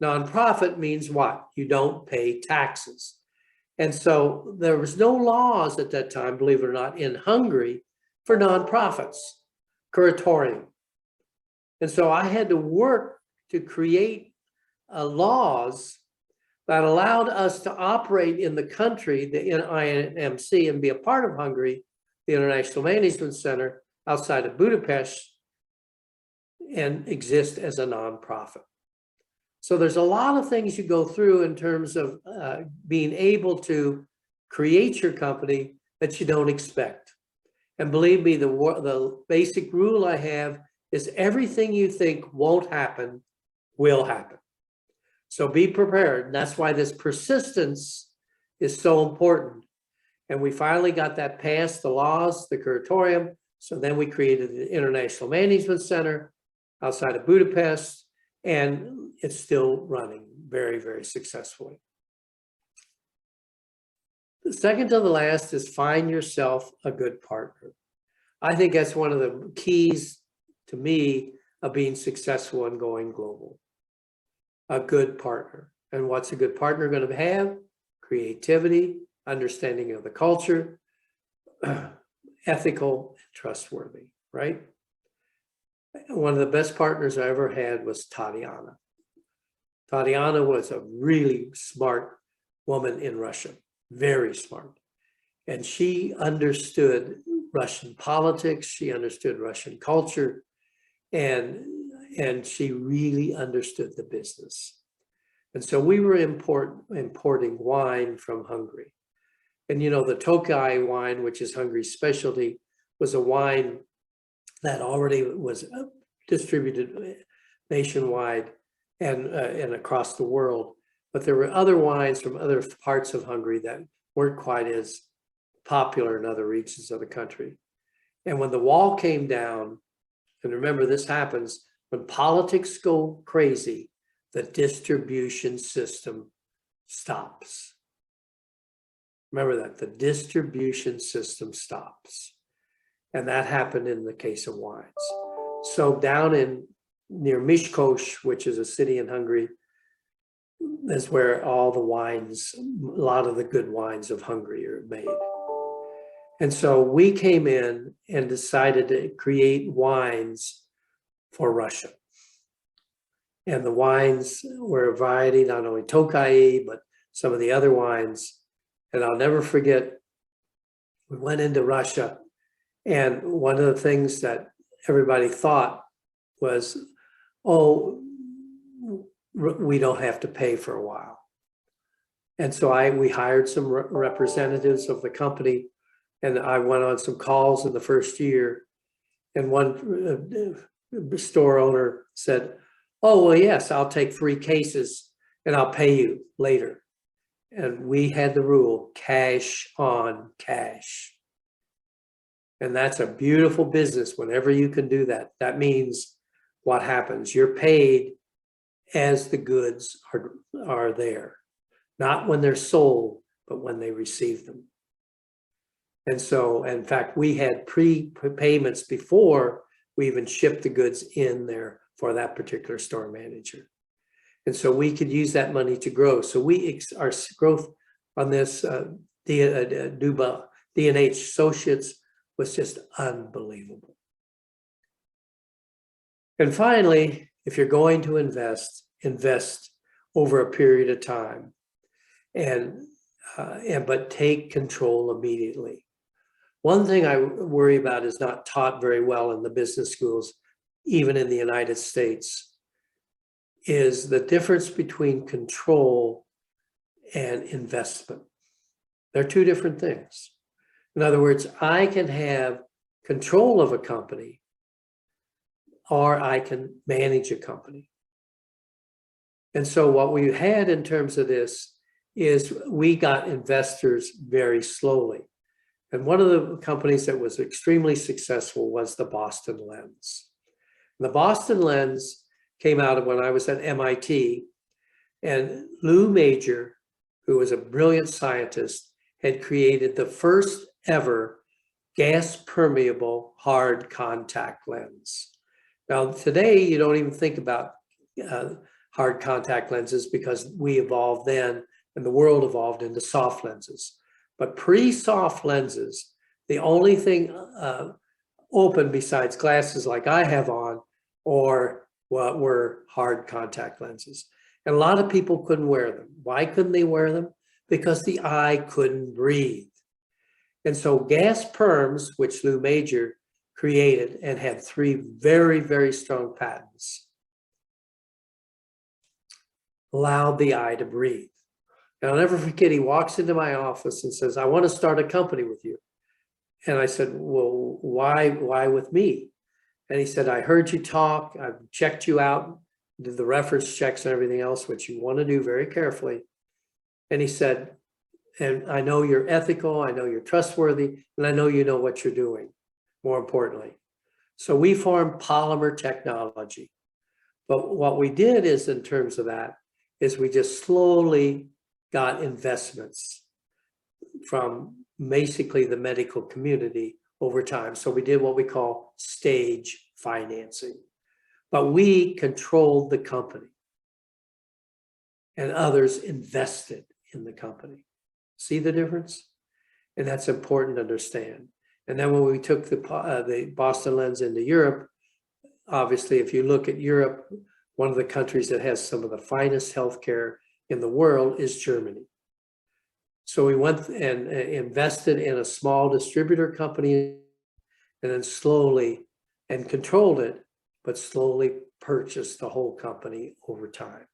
Nonprofit means what? You don't pay taxes. And so there was no laws at that time, believe it or not, in Hungary for nonprofits. Curatorium. And so I had to work to create laws that allowed us to operate in the country, the IMC, and be a part of Hungary, the International Management Center outside of Budapest, and exist as a nonprofit. So there's a lot of things you go through in terms of being able to create your company that you don't expect. And believe me, the basic rule I have is everything you think won't happen will happen. So be prepared. And that's why this persistence is so important. And we finally got that passed, the laws, the curatorium. So then we created the International Management Center outside of Budapest, and it's still running very, very successfully. The second to the last is find yourself a good partner. I think that's one of the keys to me of being successful and going global. A good partner. And what's a good partner going to have? Creativity, understanding of the culture, ethical, and trustworthy, right? One of the best partners I ever had was Tatiana. Tatiana was a really smart woman in Russia. Very smart. And she understood Russian politics, she understood Russian culture, and she really understood the business. And so we were importing wine from Hungary. And you know, the Tokai wine, which is Hungary's specialty, was a wine that already was distributed nationwide and across the world. But there were other wines from other parts of Hungary that weren't quite as popular in other regions of the country. And when the wall came down, and remember this happens when politics go crazy, the distribution system stops. Remember that, the distribution system stops. And that happened in the case of wines. So down in near Miskolc, which is a city in Hungary, is where all the wines, a lot of the good wines of Hungary are made. And so we came in and decided to create wines for Russia. And the wines were a variety, not only Tokai, but some of the other wines. And I'll never forget, we went into Russia, and one of the things that everybody thought was, oh, we don't have to pay for a while. And so we hired some representatives of the company, and I went on some calls in the first year, and one store owner said, oh, well, yes, I'll take 3 cases and I'll pay you later. And we had the rule, cash on cash. And that's a beautiful business whenever you can do that. That means what happens? You're paid as the goods are there, not when they're sold, but when they receive them. And so, in fact, we had pre-payments before we even shipped the goods in there for that particular store manager. And so we could use that money to grow. So our growth on this D&H Associates was just unbelievable. And finally, if you're going to invest over a period of time, but take control immediately. One thing I worry about is not taught very well in the business schools, even in the United States, is the difference between control and investment. They're 2 different things. In other words, I can have control of a company, or I can manage a company. And so what we had in terms of this is we got investors very slowly. And one of the companies that was extremely successful was the Boston Lens. And the Boston Lens came out of when I was at MIT, and Lou Major, who was a brilliant scientist, had created the first ever gas permeable hard contact lens. Now today you don't even think about hard contact lenses because we evolved then and the world evolved into soft lenses. But pre-soft lenses, the only thing open besides glasses like I have on or what were hard contact lenses. And a lot of people couldn't wear them. Why couldn't they wear them? Because the eye couldn't breathe. And so gas perms, which Lou Major created and had 3 very, very strong patents, allowed the eye to breathe. And I'll never forget, he walks into my office and says, I want to start a company with you. And I said, well, why with me? And he said, I heard you talk, I've checked you out, did the reference checks and everything else, which you want to do very carefully. And he said, and I know you're ethical, I know you're trustworthy, and I know you know what you're doing, more importantly. So we formed Polymer Technology. But what we did is, in terms of that, is we just slowly got investments from basically the medical community over time. So we did what we call stage financing. But we controlled the company and others invested in the company. See the difference? And that's important to understand. And then when we took the Boston Lens into Europe, obviously, if you look at Europe, one of the countries that has some of the finest healthcare in the world is Germany. So we went and invested in a small distributor company and then slowly and controlled it, but slowly purchased the whole company over time.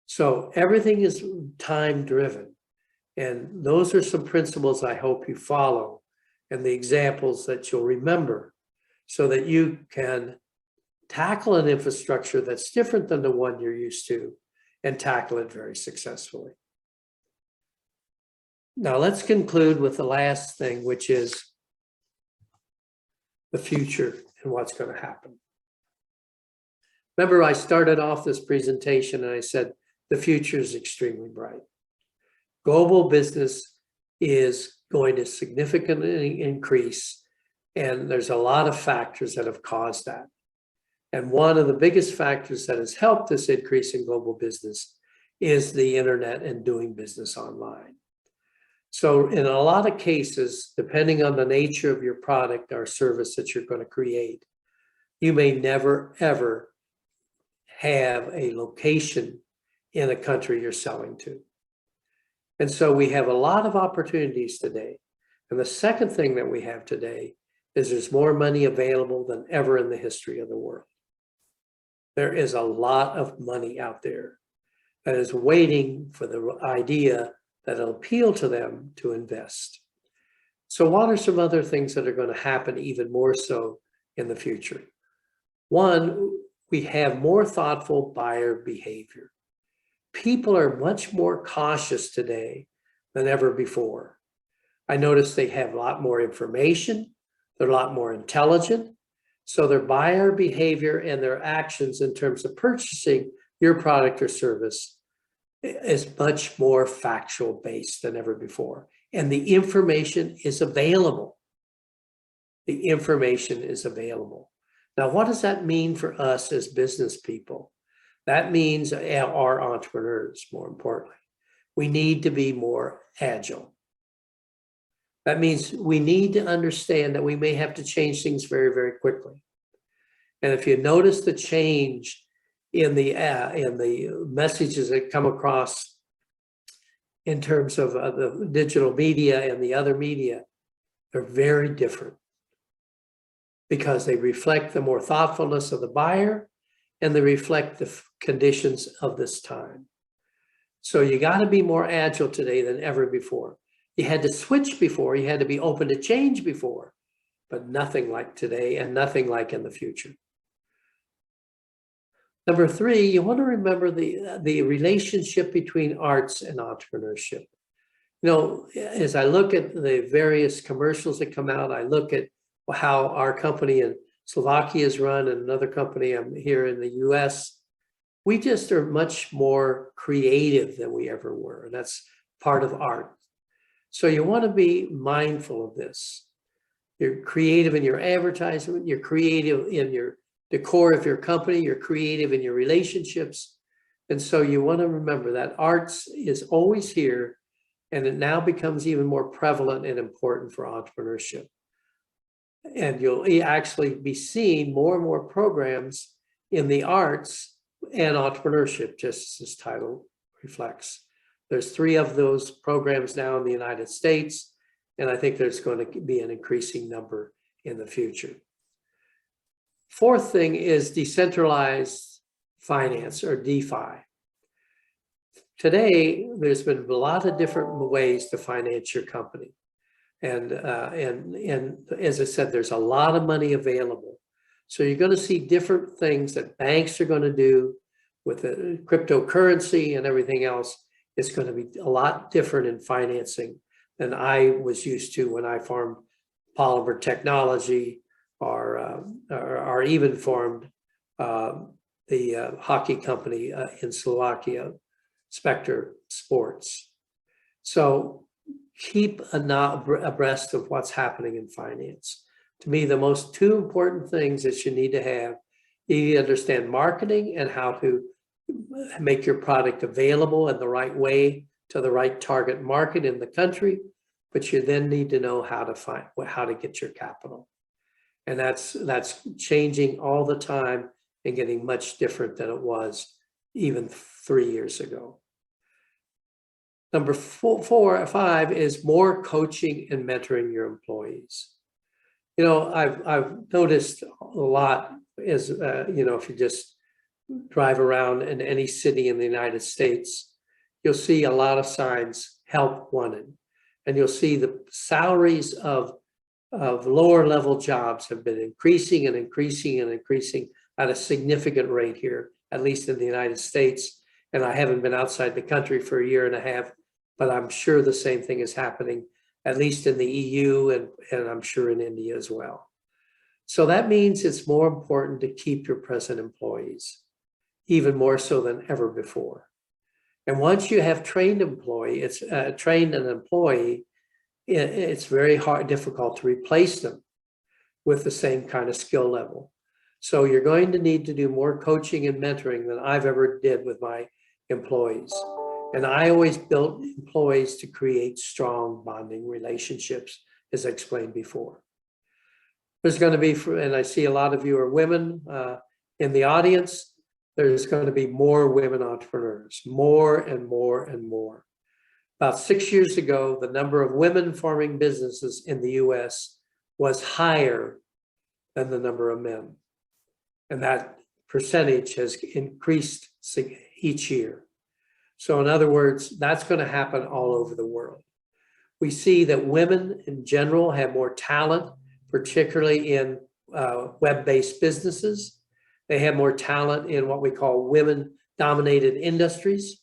So everything is time driven. And those are some principles I hope you follow and the examples that you'll remember so that you can tackle an infrastructure that's different than the one you're used to, and tackle it very successfully. Now let's conclude with the last thing, which is the future and what's going to happen. Remember, I started off this presentation and I said, the future is extremely bright. Global business is going to significantly increase, and there's a lot of factors that have caused that. And one of the biggest factors that has helped this increase in global business is the internet and doing business online. So in a lot of cases, depending on the nature of your product or service that you're going to create, you may never, ever have a location in a country you're selling to. And so we have a lot of opportunities today. And the second thing that we have today is there's more money available than ever in the history of the world. There is a lot of money out there that is waiting for the idea that'll appeal to them to invest. So what are some other things that are going to happen even more so in the future? One, we have more thoughtful buyer behavior. People are much more cautious today than ever before. I notice they have a lot more information. They're a lot more intelligent. So their buyer behavior and their actions in terms of purchasing your product or service is much more factual based than ever before. And the information is available. The information is available. Now, what does that mean for us as business people? That means our entrepreneurs, more importantly. We need to be more agile. That means we need to understand that we may have to change things very, very quickly. And if you notice the change in the messages that come across in terms of the digital media and the other media, they're very different because they reflect the more thoughtfulness of the buyer and they reflect the conditions of this time. So you got to be more agile today than ever before. You had to switch before, you had to be open to change before, but nothing like today and nothing like in the future. Number three, you want to remember the relationship between arts and entrepreneurship. You know, as I look at the various commercials that come out, I look at how our company in Slovakia is run and another company here in the US. We just are much more creative than we ever were. And that's part of art. So you want to be mindful of this. You're creative in your advertisement, you're creative in your decor of your company, you're creative in your relationships. And so you want to remember that arts is always here, and it now becomes even more prevalent and important for entrepreneurship. And you'll actually be seeing more and more programs in the arts and entrepreneurship, just as this title reflects. There's 3 of those programs now in the United States, and I think there's going to be an increasing number in the future. Fourth thing is decentralized finance, or DeFi. Today, there's been a lot of different ways to finance your company. And as I said, there's a lot of money available. So you're going to see different things that banks are going to do with the cryptocurrency and everything else. It's going to be a lot different in financing than I was used to when I formed Polymer Technology or even formed the hockey company in Slovakia, Spectre Sports. So keep abreast of what's happening in finance. To me, the most 2 important things that you need to have, you need to understand marketing and how to make your product available in the right way to the right target market in the country, but you then need to know how to get your capital. And that's changing all the time and getting much different than it was even 3 years ago. Number 4 or 5 is more coaching and mentoring your employees. You know, I've noticed a lot is, you know, if you just drive around in any city in the United States, you'll see a lot of signs, help wanted. And you'll see the salaries of lower level jobs have been increasing and increasing and increasing at a significant rate here, at least in the United States. And I haven't been outside the country for a year and a half, but I'm sure the same thing is happening, at least in the EU and I'm sure in India as well. So that means it's more important to keep your present employees, even more so than ever before. And once you have trained an employee, it's very difficult to replace them with the same kind of skill level. So you're going to need to do more coaching and mentoring than I've ever did with my employees. And I always built employees to create strong bonding relationships, as I explained before. There's going to be, and I see a lot of you are women in the audience, there's going to be more women entrepreneurs, more and more and more. About 6 years ago, the number of women forming businesses in the US was higher than the number of men. And that percentage has increased each year. So in other words, that's going to happen all over the world. We see that women in general have more talent, particularly in web-based businesses. They have more talent in what we call women-dominated industries.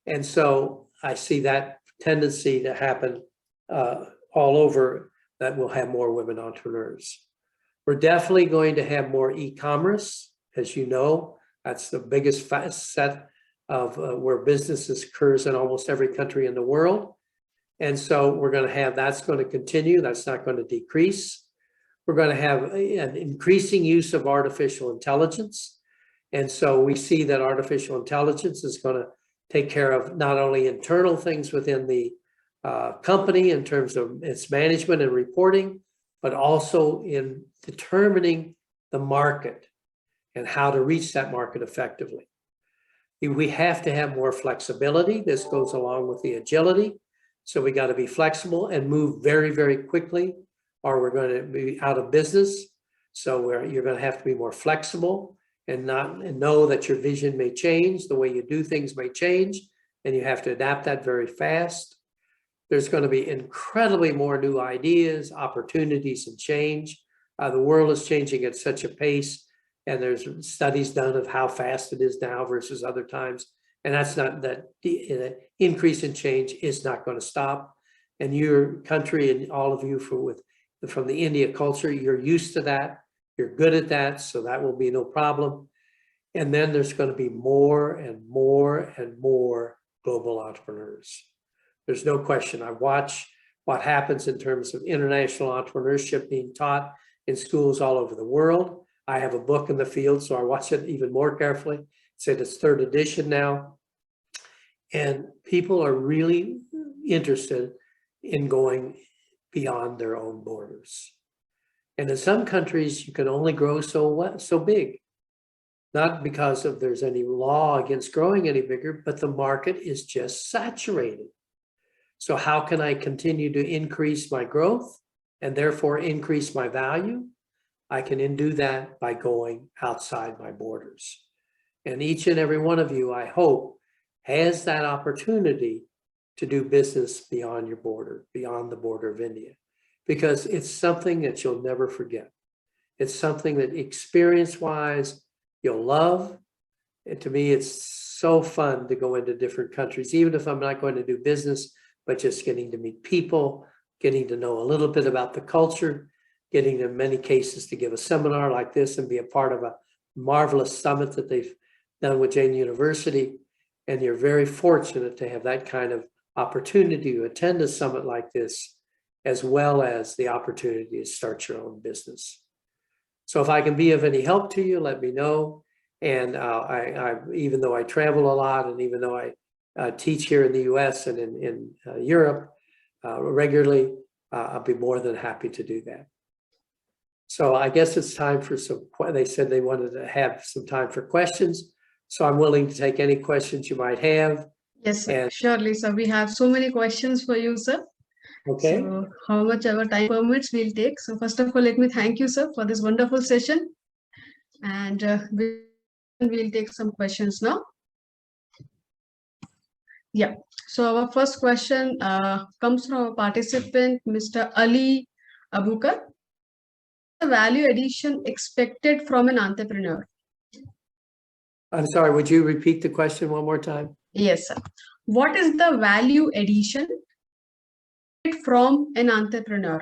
And so I see that tendency to happen all over, that we'll have more women entrepreneurs. We're definitely going to have more e-commerce. As you know, that's the biggest set of where businesses occurs in almost every country in the world. And so we're going to have, that's going to continue. That's not going to decrease. We're going to have an increasing use of artificial intelligence. And so we see that artificial intelligence is going to take care of not only internal things within the company in terms of its management and reporting, but also in determining the market and how to reach that market effectively. We have to have more flexibility. This goes along with the agility. So we got to be flexible and move very, very quickly, or we're going to be out of business. So you're going to have to be more flexible and know that your vision may change, the way you do things may change, and you have to adapt that very fast. There's going to be incredibly more new ideas, opportunities, and change. The world is changing at such a pace, and there's studies done of how fast it is now versus other times. And that's not, that the increase in change is not going to stop. And your country and all of you from the India culture, you're used to that. You're good at that, so that will be no problem. And then there's going to be more and more and more global entrepreneurs. There's no question. I watch what happens in terms of international entrepreneurship being taught in schools all over the world. I have a book in the field, so I watch it even more carefully. It's in its 3rd edition now. And people are really interested in going beyond their own borders. And in some countries, you can only grow so big. Not because there's any law against growing any bigger, but the market is just saturated. So how can I continue to increase my growth and therefore increase my value? I can do that by going outside my borders. And each and every one of you, I hope, has that opportunity to do business beyond your border, beyond the border of India, because it's something that you'll never forget. It's something that experience-wise you'll love. And to me, it's so fun to go into different countries, even if I'm not going to do business, but just getting to meet people, getting to know a little bit about the culture, getting in many cases to give a seminar like this and be a part of a marvelous summit that they've done with Jane University. And you're very fortunate to have that kind of opportunity to attend a summit like this, as well as the opportunity to start your own business. So if I can be of any help to you, let me know. And even though I travel a lot, and even though I teach here in the US and in Europe regularly, I'll be more than happy to do that. So I guess it's time for they said they wanted to have some time for questions. So I'm willing to take any questions you might have. Yes, sir. Surely, sir. We have so many questions for you, sir. Okay. So how much our time permits we'll take. So first of all, let me thank you, sir, for this wonderful session. And we'll take some questions now. Yeah. So our first question comes from a participant, Mr. Ali Abukar. The value addition expected from an entrepreneur I'm sorry, would you repeat the question one more time? Yes, sir. What is the value addition from an entrepreneur?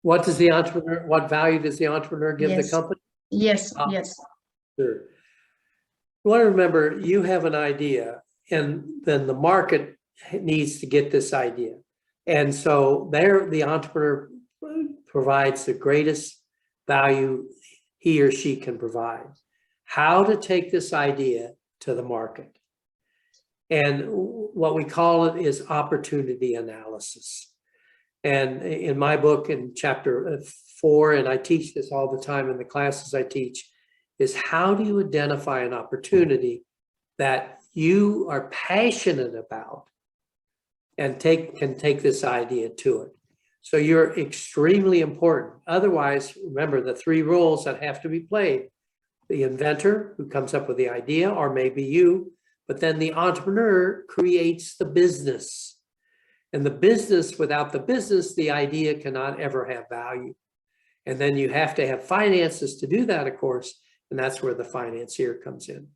What does the entrepreneur, what value does the entrepreneur give the Yes. company? Yes, Ah. yes. Sure. You want to remember, you have an idea, and then the market needs to get this idea. And so there, the entrepreneur provides the greatest value he or she can provide. How to take this idea to the market. And what we call it is opportunity analysis. And in my book, in chapter 4, and I teach this all the time in the classes I teach, is how do you identify an opportunity that you are passionate about and can take this idea to it. So you're extremely important. Otherwise, remember the 3 roles that have to be played. The inventor who comes up with the idea, or maybe you, but then the entrepreneur creates the business. And the business, without the business, the idea cannot ever have value. And then you have to have finances to do that, of course, and that's where the financier comes in.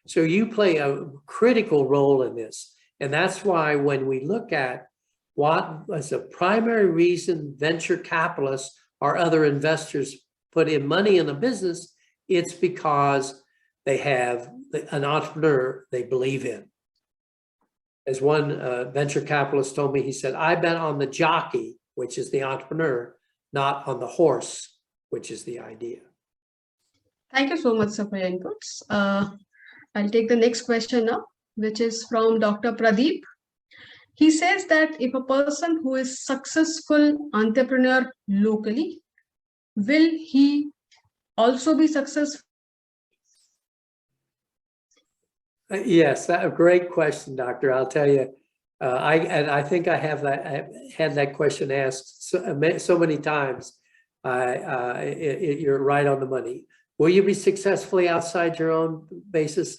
So you play a critical role in this. And that's why when we look at what is a primary reason venture capitalists or other investors put in money in a business, it's because they have an entrepreneur they believe in. As one venture capitalist told me, he said, I bet on the jockey, which is the entrepreneur, not on the horse, which is the idea. Thank you so much, sir, for your inputs. I'll take the next question now, which is from Dr. Pradeep. He says that if a person who is successful entrepreneur locally, will he also be successful? Yes, a great question, Doctor. I'll tell you, I think I had that question asked so many times. You're right on the money. Will you be successfully outside your own basis?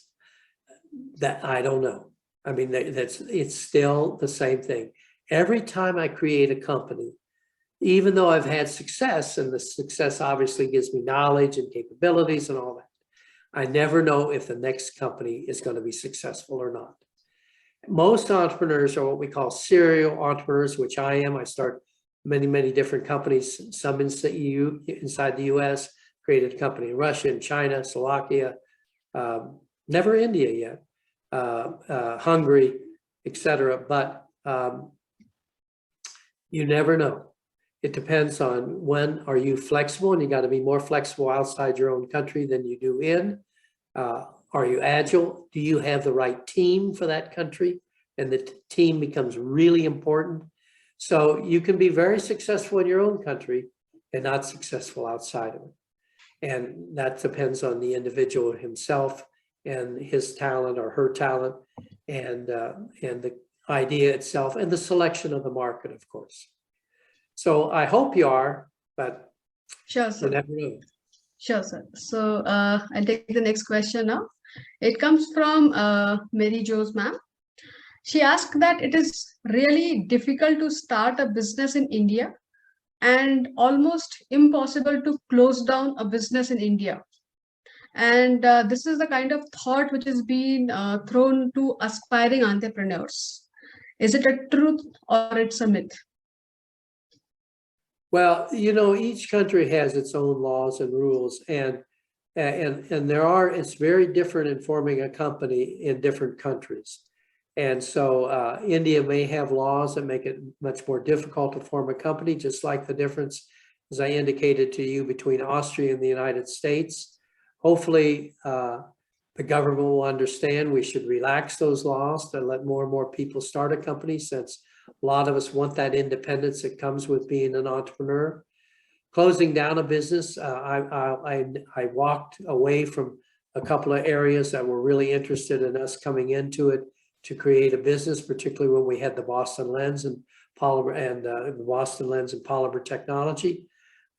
That I don't know. I mean, it's still the same thing. Every time I create a company, even though I've had success, and the success obviously gives me knowledge and capabilities and all that, I never know if the next company is going to be successful or not. Most entrepreneurs are what we call serial entrepreneurs, which I am. I start many different companies, some inside the US, created a company in Russia and China, Slovakia, never India yet, Hungary, etc. But you never know. It depends on when are you flexible, and you got to be more flexible outside your own country than you do in. Are you agile? Do you have the right team for that country? And the team becomes really important. So you can be very successful in your own country and not successful outside of it. And that depends on the individual himself and his talent or her talent, and the idea itself, and the selection of the market, of course. So I hope you are, but Sure, you sir. never know. Sure, sir. So I'll take the next question now. It comes from Mary Jo's ma'am. She asked that it is really difficult to start a business in India and almost impossible to close down a business in India. And this is the kind of thought which is being thrown to aspiring entrepreneurs. Is it a truth or it's a myth? Well, you know, each country has its own laws and rules, and it's very different in forming a company in different countries. And so India may have laws that make it much more difficult to form a company, just like the difference, as I indicated to you, between Austria and the United States. Hopefully, the government will understand we should relax those laws to let more and more people start a company, since a lot of us want that independence that comes with being an entrepreneur. Closing down a business, I walked away from a couple of areas that were really interested in us coming into it to create a business, particularly when we had the Boston Lens and polymer and the Boston Lens and polymer technology.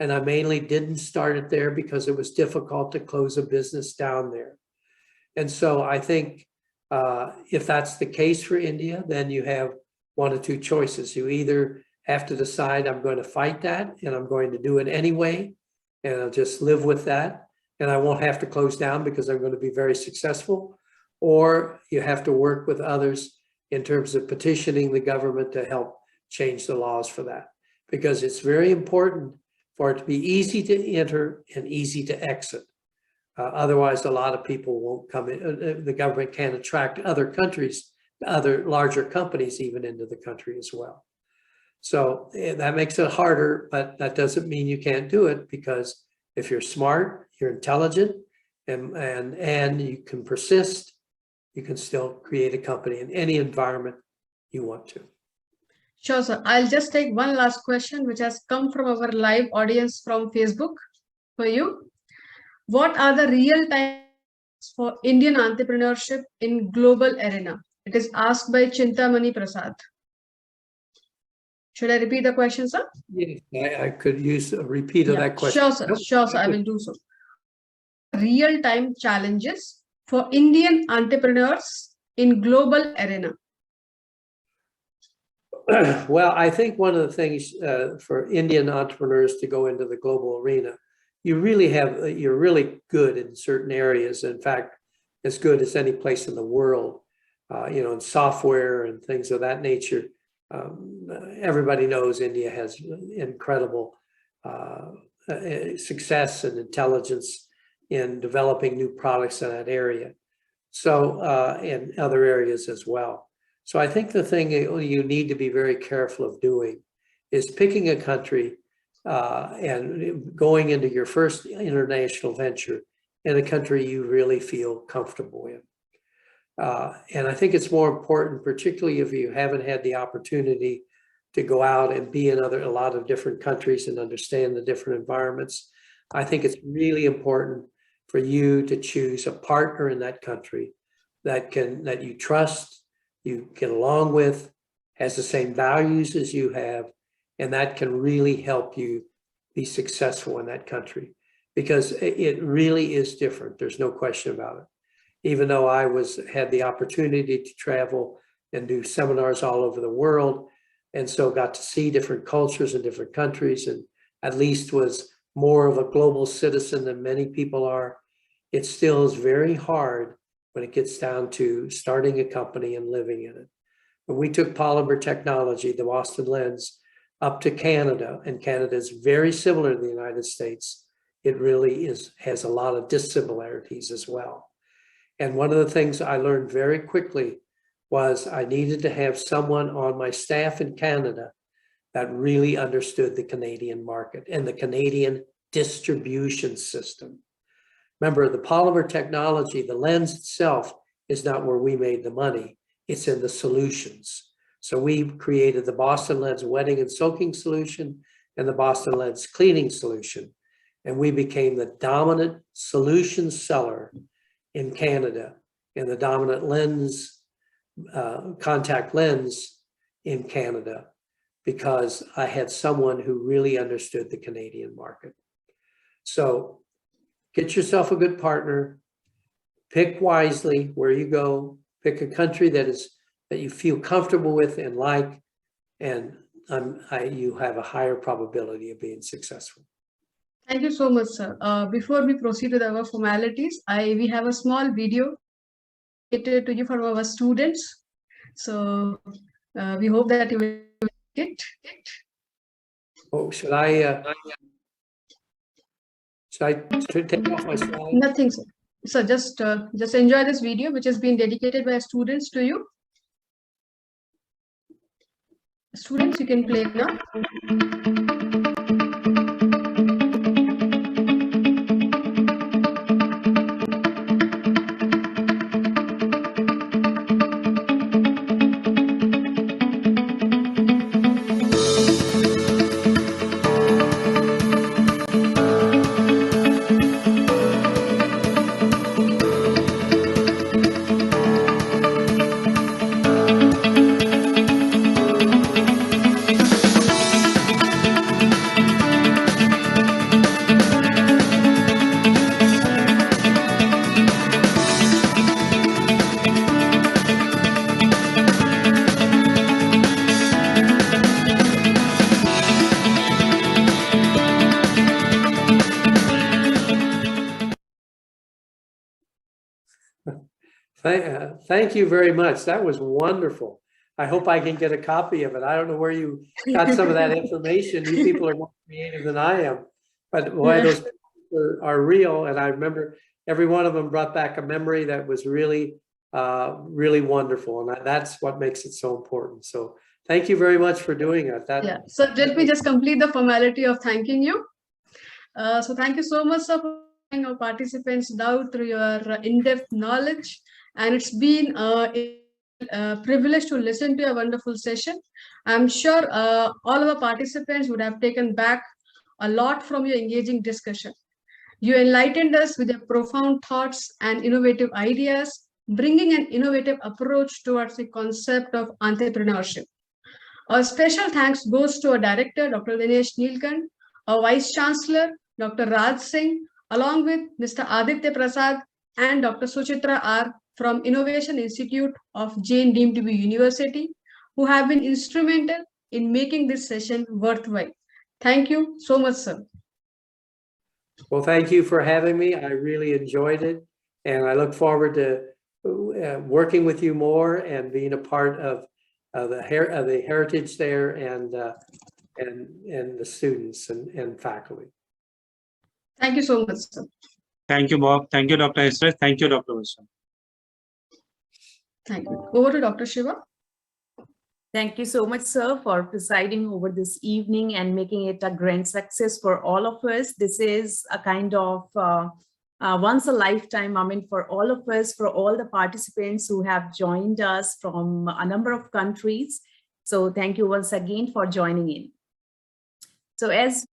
And I mainly didn't start it there because it was difficult to close a business down there. And so I think if that's the case for India, then you have one of two choices. You either have to decide, I'm going to fight that and I'm going to do it anyway, and I'll just live with that. and I won't have to close down because I'm going to be very successful, or you have to work with others in terms of petitioning the government to help change the laws for that, because it's very important for it to be easy to enter and easy to exit. Otherwise, a lot of people won't come in. The government can attract other countries, other larger companies even into the country as well. So that makes it harder, but that doesn't mean you can't do it, because if you're smart, you're intelligent, and you can persist, you can still create a company in any environment you want to. Sure, sir. I'll just take one last question, which has come from our live audience from Facebook for you. What are the real times for Indian entrepreneurship in global arena? It is asked by Chintamani Prasad. Should I repeat the question, sir? Yes, I could use a repeat of that question. Sure, sir. Sure, sir. I will do so. Real-time challenges for Indian entrepreneurs in global arena. Well, I think one of the things for Indian entrepreneurs to go into the global arena, you're really good in certain areas. In fact, as good as any place in the world, in software and things of that nature. Everybody knows India has incredible success and intelligence in developing new products in that area. So, in other areas as well. So I think the thing you need to be very careful of doing is picking a country and going into your first international venture in a country you really feel comfortable in. And I think it's more important, particularly if you haven't had the opportunity to go out and be in a lot of different countries and understand the different environments. I think it's really important for you to choose a partner in that country that you trust, you get along with, has the same values as you have, and that can really help you be successful in that country, because it really is different. There's no question about it. Even though I had the opportunity to travel and do seminars all over the world, and so got to see different cultures in different countries, and at least was more of a global citizen than many people are, it still is very hard when it gets down to starting a company and living in it. When we took polymer technology, the Boston Lens, up to Canada, and Canada is very similar to the United States, it really has a lot of dissimilarities as well. And one of the things I learned very quickly was I needed to have someone on my staff in Canada that really understood the Canadian market and the Canadian distribution system. Remember, the polymer technology, the lens itself is not where we made the money, it's in the solutions. So we created the Boston Lens wetting and soaking solution and the Boston Lens cleaning solution. And we became the dominant solution seller in Canada and the dominant lens, contact lens in Canada, because I had someone who really understood the Canadian market. So get yourself a good partner, pick wisely where you go, pick a country that you feel comfortable with and like, and you have a higher probability of being successful. Thank you so much, sir. Before we proceed with our formalities, we have a small video to you from our students. So we hope that you will get it. Oh, should I take off my slide? Nothing, sir. So just enjoy this video, which has been dedicated by students to you. Students, you can play it now. Thank you very much. That was wonderful. I hope I can get a copy of it. I don't know where you got some of that information. You people are more creative than I am, but boy, those pictures are real. And I remember every one of them brought back a memory that was really, really wonderful. And that's what makes it so important. So thank you very much for doing it. Yeah. So let me just complete the formality of thanking you. So thank you so much sir, for our participants down through your in-depth knowledge. And it's been a privilege to listen to a wonderful session. I'm sure all of our participants would have taken back a lot from your engaging discussion. You enlightened us with your profound thoughts and innovative ideas, bringing an innovative approach towards the concept of entrepreneurship. Our special thanks goes to our director, Dr. Dinesh Neelkant, our vice chancellor, Dr. Raj Singh, along with Mr. Aditya Prasad and Dr. Suchitra R. from Innovation Institute of Jain deemed to be University, who have been instrumental in making this session worthwhile. Thank you so much, sir. Well, thank you for having me. I really enjoyed it. And I look forward to working with you more and being a part of the heritage there and the students and faculty. Thank you so much, sir. Thank you, Bob. Thank you, Dr. Hisrich. Thank you, Dr. Varsha. Thank you. Over to Dr. Shiva. Thank you so much, sir, for presiding over this evening and making it a grand success for all of us. This is a kind of once a lifetime moment for all of us, for all the participants who have joined us from a number of countries. So thank you once again for joining in. So as